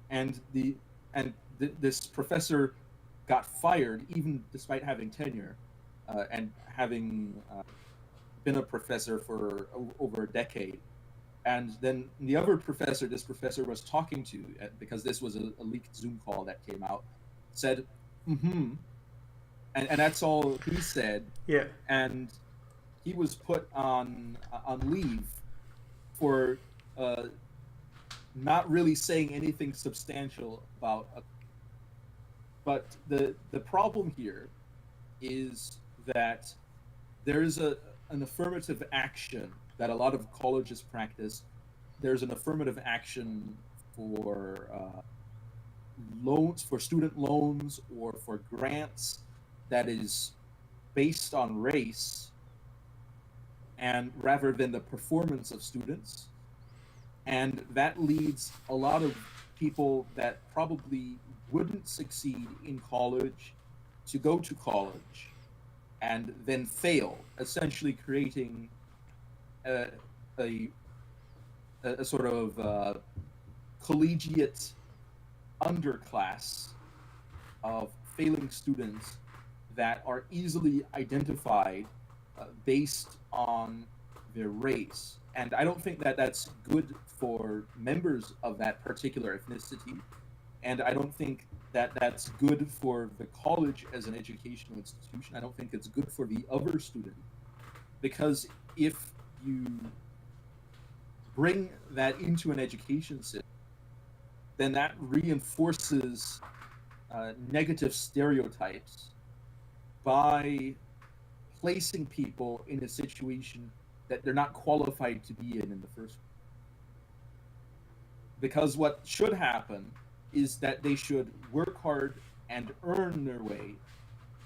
and the this professor got fired even despite having tenure and having been a professor for over a decade. And then the other professor, this professor was talking to, because this was a leaked Zoom call that came out, said, "Mm-hmm," and that's all he said. Yeah. And he was put on leave for not really saying anything substantial about. But the problem here is that there is an affirmative action that a lot of colleges practice. There's an affirmative action for loans, for student loans, or for grants that is based on race and rather than the performance of students. And that leads a lot of people that probably wouldn't succeed in college to go to college and then fail, essentially creating a, a, a sort of collegiate underclass of failing students that are easily identified based on their race. And I don't think that that's good for members of that particular ethnicity. And I don't think that that's good for the college as an educational institution. I don't think it's good for the other student. Because if you bring that into an education system, then that reinforces negative stereotypes by placing people in a situation that they're not qualified to be in the first place. Because what should happen is that they should work hard and earn their way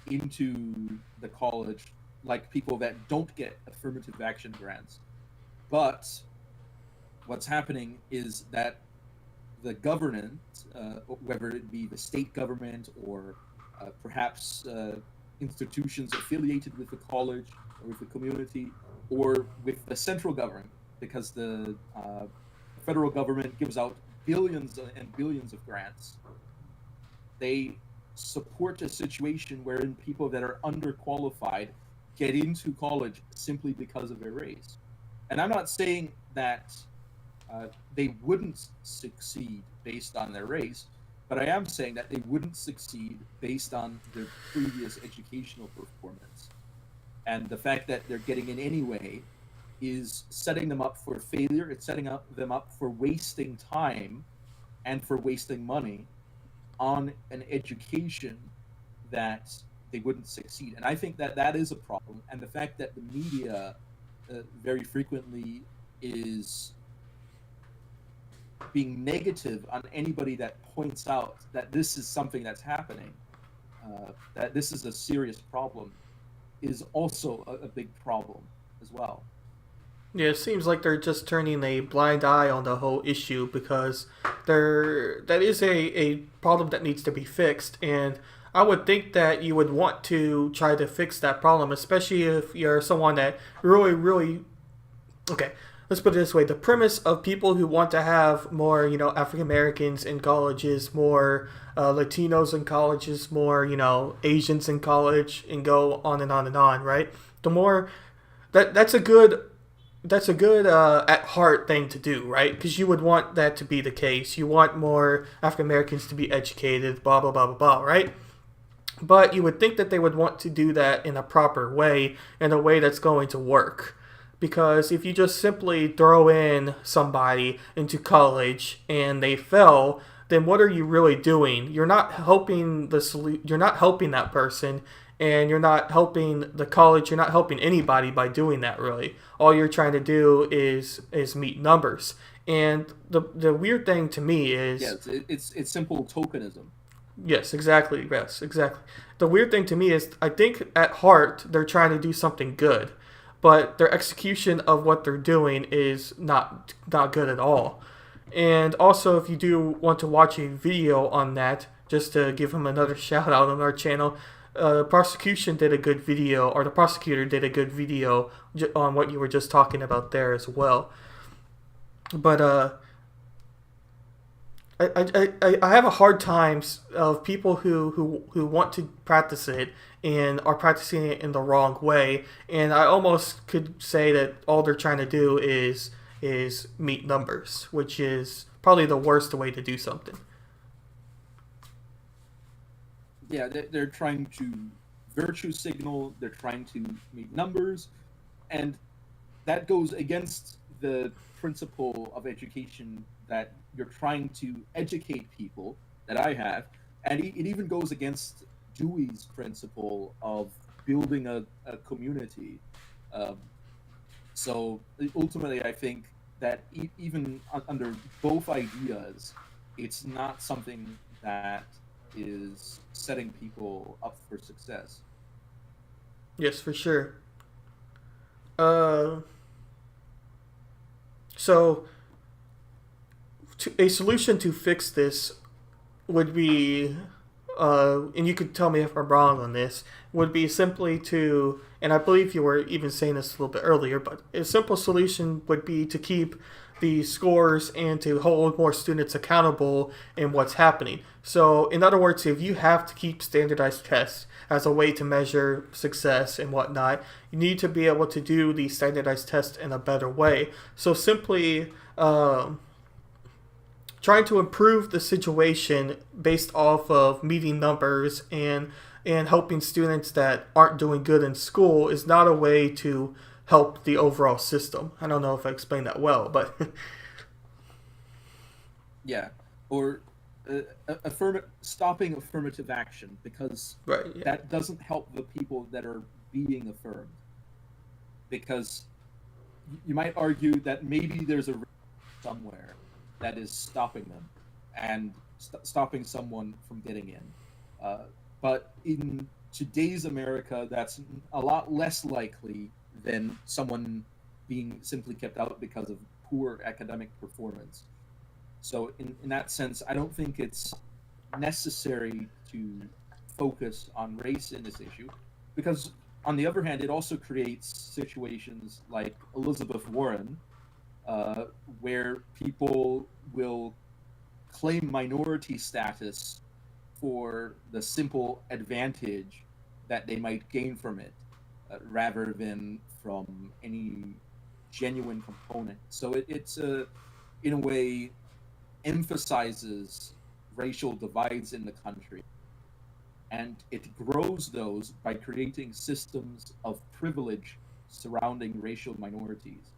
into the college like people that don't get affirmative action grants. But what's happening is that the government, whether it be the state government or perhaps institutions affiliated with the college or with the community or with the central government, because the federal government gives out billions and billions of grants, they support a situation wherein people that are underqualified get into college simply because of their race. And I'm not saying that they wouldn't succeed based on their race, but I am saying that they wouldn't succeed based on their previous educational performance. And the fact that they're getting in anyway is setting them up for failure. It's setting them up for wasting time and for wasting money on an education that they wouldn't succeed. And I think that that is a problem. And the fact that the media very frequently is being negative on anybody that points out that this is something that's happening, that this is a serious problem, is also a big problem as well. Yeah, it seems like they're just turning a blind eye on the whole issue because that is a problem that needs to be fixed, and I would think that you would want to try to fix that problem, especially if you're someone that really okay. Let's put it this way: the premise of people who want to have more, African Americans in colleges, more Latinos in colleges, more, Asians in college, and go on and on and on, right? The more that's a good at heart thing to do, right? Because you would want that to be the case. You want more African Americans to be educated, blah blah blah blah blah, right? But you would think that they would want to do that in a proper way, in a way that's going to work. Because if you just simply throw in somebody into college and they fail, then what are you really doing? You're not helping you're not helping that person, and you're not helping the college. You're not helping anybody by doing that. Really, all you're trying to do is meet numbers. And the weird thing to me is, it's simple tokenism. Yes, exactly. Yes, exactly. The weird thing to me is, I think at heart they're trying to do something good, but their execution of what they're doing is not good at all. And also, if you do want to watch a video on that, just to give him another shout out on our channel, prosecution did a good video, or the prosecutor did a good video on what you were just talking about there as well. But I have a hard time of people who want to practice it and are practicing it in the wrong way, and I almost could say that all they're trying to do is meet numbers, which is probably the worst way to do something. Yeah, they're trying to virtue signal, they're trying to meet numbers, and that goes against the principle of education that you're trying to educate people, that I have, and it even goes against Dewey's principle of building a community. Um, so ultimately, I think that even under both ideas, it's not something that is setting people up for success. Yes, for sure. Uh, so, a solution to fix this would be, and you could tell me if I'm wrong on this, would be simply to, and I believe you were even saying this a little bit earlier, but a simple solution would be to keep the scores and to hold more students accountable in what's happening. So, in other words, if you have to keep standardized tests as a way to measure success and whatnot, you need to be able to do these standardized tests in a better way. So, simply trying to improve the situation based off of meeting numbers and helping students that aren't doing good in school is not a way to help the overall system. I don't know if I explained that well, but Yeah, or stopping affirmative action, because right, yeah. that doesn't help the people that are being affirmed. Because you might argue that maybe there's a somewhere that is stopping them and stopping someone from getting in. But in today's America, that's a lot less likely than someone being simply kept out because of poor academic performance. So, in that sense, I don't think it's necessary to focus on race in this issue, because, on the other hand, it also creates situations like Elizabeth Warren, uh, where people will claim minority status for the simple advantage that they might gain from it, rather than from any genuine component. So it's in a way, emphasizes racial divides in the country, and it grows those by creating systems of privilege surrounding racial minorities.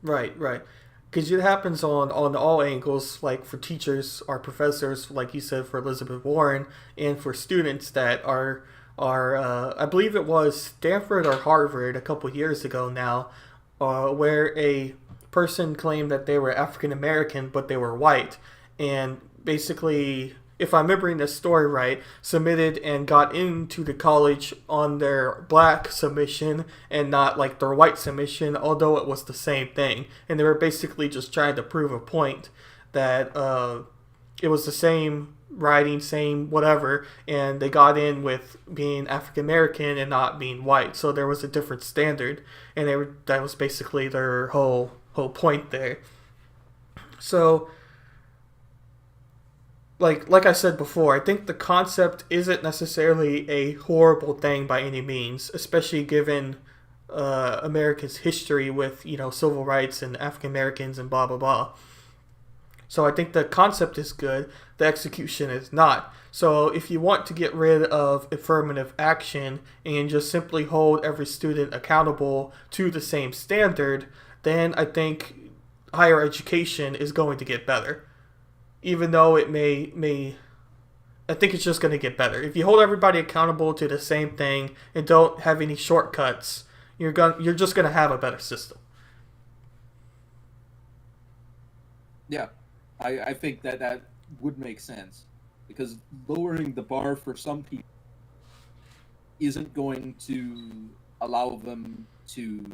Right, right. Because it happens on all angles, like for teachers or professors, like you said, for Elizabeth Warren, and for students that are I believe it was Stanford or Harvard a couple years ago now, where a person claimed that they were African American but they were white, and basically, if I'm remembering this story right, submitted and got into the college on their black submission and not like their white submission, although it was the same thing. And they were basically just trying to prove a point that it was the same writing, same whatever, and they got in with being African American and not being white. So there was a different standard, and that was basically their whole point there. So like I said before, I think the concept isn't necessarily a horrible thing by any means, especially given America's history with civil rights and African Americans and blah blah blah. So I think the concept is good. The execution is not. So if you want to get rid of affirmative action and just simply hold every student accountable to the same standard, then I think higher education is going to get better. Even though it may I think it's just going to get better. If you hold everybody accountable to the same thing and don't have any shortcuts, you're just going to have a better system. Yeah, I think that would make sense, because lowering the bar for some people isn't going to allow them to,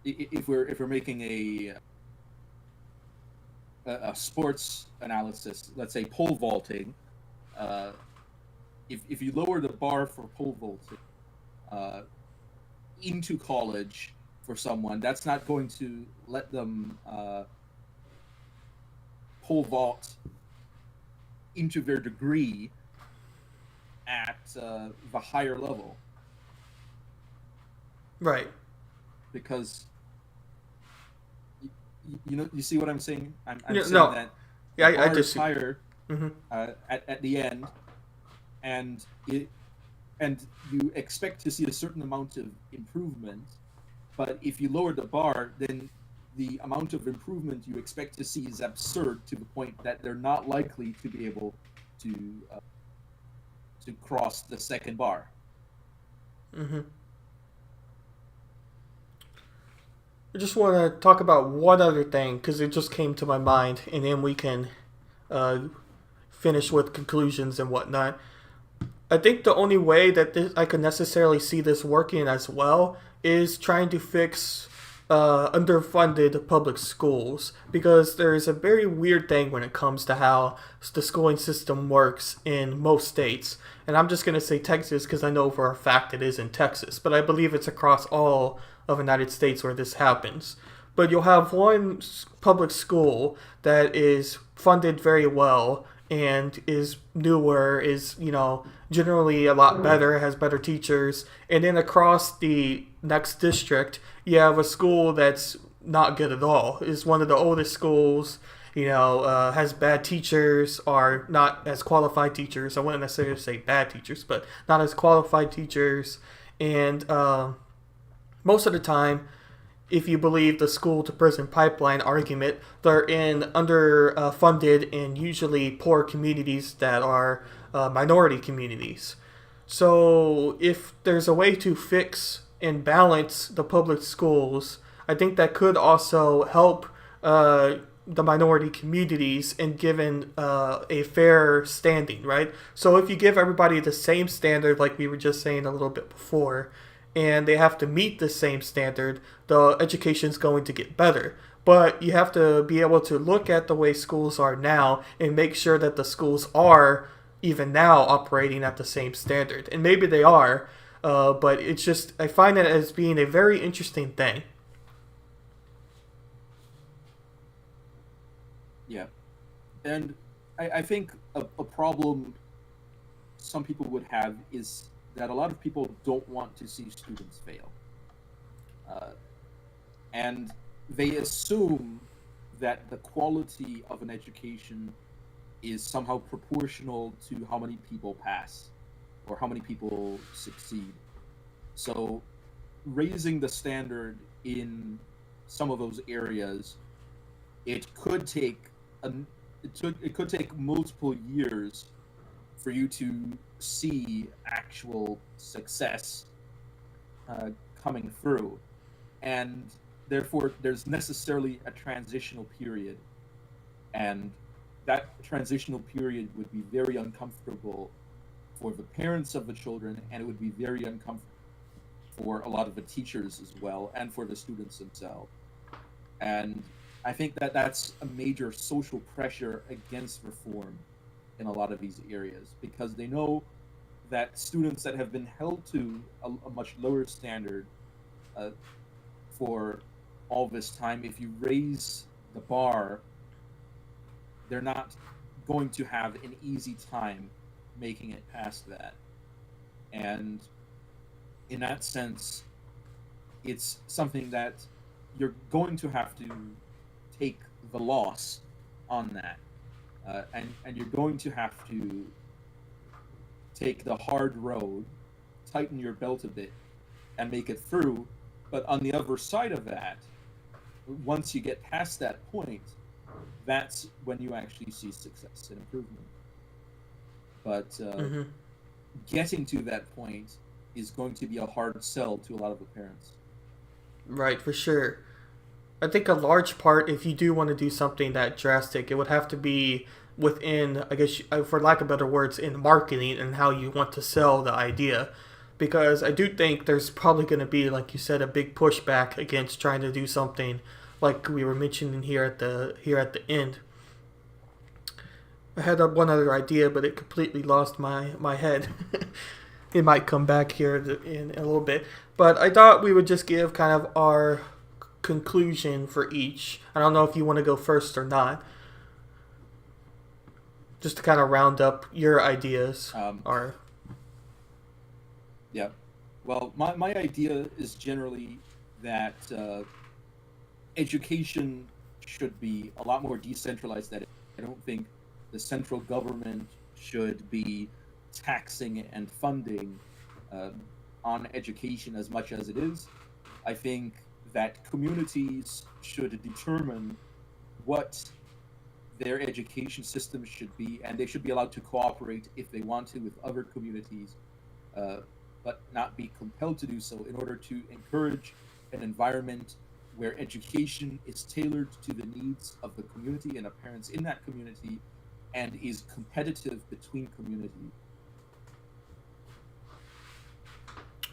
if we're making a sports analysis, let's say pole vaulting, if you lower the bar for pole vaulting into college for someone, that's not going to let them pole vault into their degree at the higher level. Right. Because you see what I'm saying? I'm saying No. that Yeah, the bar I just is higher mm-hmm. At the end, and you expect to see a certain amount of improvement, but if you lower the bar, then the amount of improvement you expect to see is absurd, to the point that they're not likely to be able to cross the second bar. Mm-hmm. I just want to talk about one other thing, because it just came to my mind, and then we can finish with conclusions and whatnot. I think the only way that I could necessarily see this working as well is trying to fix underfunded public schools, because there is a very weird thing when it comes to how the schooling system works in most states. And I'm just going to say Texas because I know for a fact it is in Texas, but I believe it's across all of the United States where this happens. But you'll have one public school that is funded very well and is newer, is, generally a lot better, has better teachers, and then across the next district you have a school that's not good at all, is one of the oldest schools, has bad teachers, are not as qualified teachers. I wouldn't necessarily say bad teachers, but not as qualified teachers. And most of the time, if you believe the school to prison pipeline argument, they're in underfunded and usually poor communities that are minority communities. So if there's a way to fix and balance the public schools, I think that could also help the minority communities and given a fair standing, right? So if you give everybody the same standard, like we were just saying a little bit before, and they have to meet the same standard, the education's going to get better. But you have to be able to look at the way schools are now and make sure that the schools are even now operating at the same standard. And maybe they are, but it's just, I find it as being a very interesting thing. Yeah. And I think a problem some people would have is that a lot of people don't want to see students fail. Uh, and they assume that the quality of an education is somehow proportional to how many people pass or how many people succeed. So raising the standard in some of those areas, it could take it could take multiple years for you to see actual success coming through, and therefore there's necessarily a transitional period, and that transitional period would be very uncomfortable for the parents of the children, and it would be very uncomfortable for a lot of the teachers as well, and for the students themselves. And I think that that's a major social pressure against reform in a lot of these areas, because they know that students that have been held to a much lower standard uh, for all this time, if you raise the bar, they're not going to have an easy time making it past that. And in that sense, it's something that you're going to have to take the loss on that. And you're going to have to take the hard road, tighten your belt a bit, and make it through. But on the other side of that, once you get past that point, that's when you actually see success and improvement. But Mm-hmm. getting to that point is going to be a hard sell to a lot of the parents. Right, for sure. I think a large part, if you do want to do something that drastic, it would have to be within, I guess, for lack of better words, in marketing and how you want to sell the idea. Because I do think there's probably going to be, like you said, a big pushback against trying to do something like we were mentioning here at the end. I had one other idea, but it completely lost my head. It might come back here in a little bit. But I thought we would just give kind of our conclusion for each. I don't know if you want to go first or not. Just to kind of round up your ideas. Or Yeah. Well, my idea is generally that education should be a lot more decentralized. That I don't think the central government should be taxing and funding uh, on education as much as it is. I think that communities should determine what their education system should be, and they should be allowed to cooperate if they want to with other communities, uh, but not be compelled to do so in order to encourage an environment where education is tailored to the needs of the community and the parents in that community and is competitive between communities.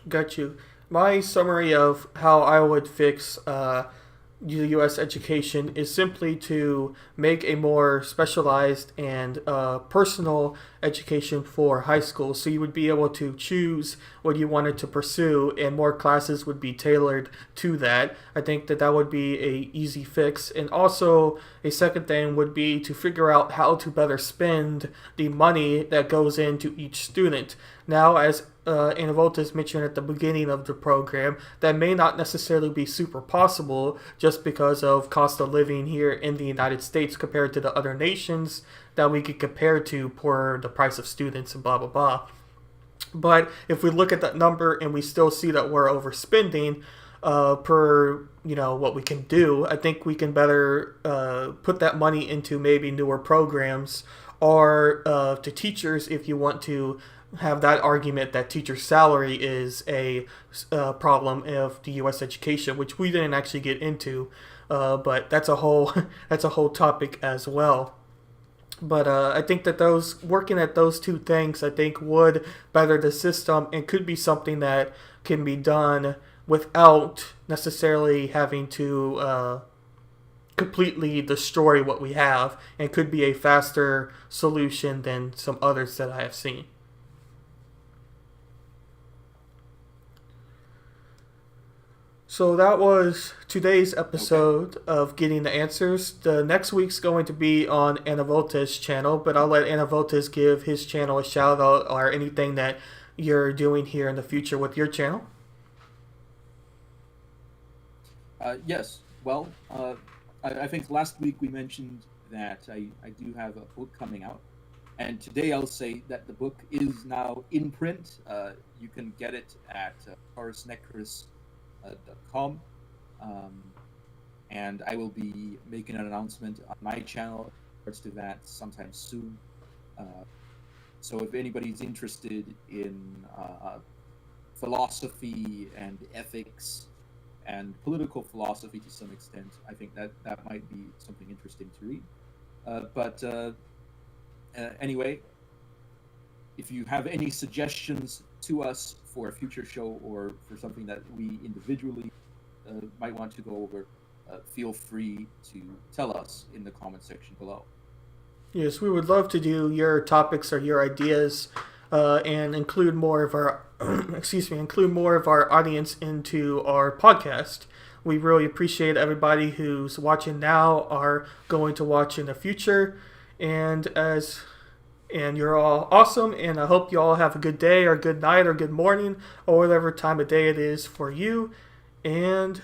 Got you. My summary of how I would fix U.S. education is simply to make a more specialized and personal education for high school. So you would be able to choose what you wanted to pursue, and more classes would be tailored to that. I think that that would be a easy fix. And also, a second thing would be to figure out how to better spend the money that goes into each student. Now, as Anavoltas mentioned at the beginning of the program, that may not necessarily be super possible just because of cost of living here in the United States compared to the other nations that we could compare to for the price of students and blah blah blah. But if we look at that number and we still see that we're overspending per what we can do, I think we can better put that money into maybe newer programs or to teachers if you want to have that argument that teacher salary is a problem of the U.S. education, which we didn't actually get into, but that's a whole that's a whole topic as well. But I think that those working at those two things, I think, would better the system and could be something that can be done without necessarily having to completely destroy what we have, and could be a faster solution than some others that I have seen. So that was today's episode of Getting the Answers. The next week's going to be on Anavolta's channel, but I'll let Anavoltas give his channel a shout out or anything that you're doing here in the future with your channel. Yes. Well, I think last week we mentioned that I do have a book coming out. And today I'll say that the book is now in print. You can get it at taurusnecris.com. And I will be making an announcement on my channel regards to that sometime soon. So if anybody's interested in philosophy and ethics and political philosophy to some extent, I think that might be something interesting to read. Anyway, if you have any suggestions to us for a future show or for something that we individually might want to go over, feel free to tell us in the comment section below. Yes, we would love to do your topics or your ideas and include more of our include more of our audience into our podcast. We really appreciate everybody who's watching now, are going to watch in the future, and you're all awesome, and I hope you all have a good day or good night or good morning or whatever time of day it is for you. And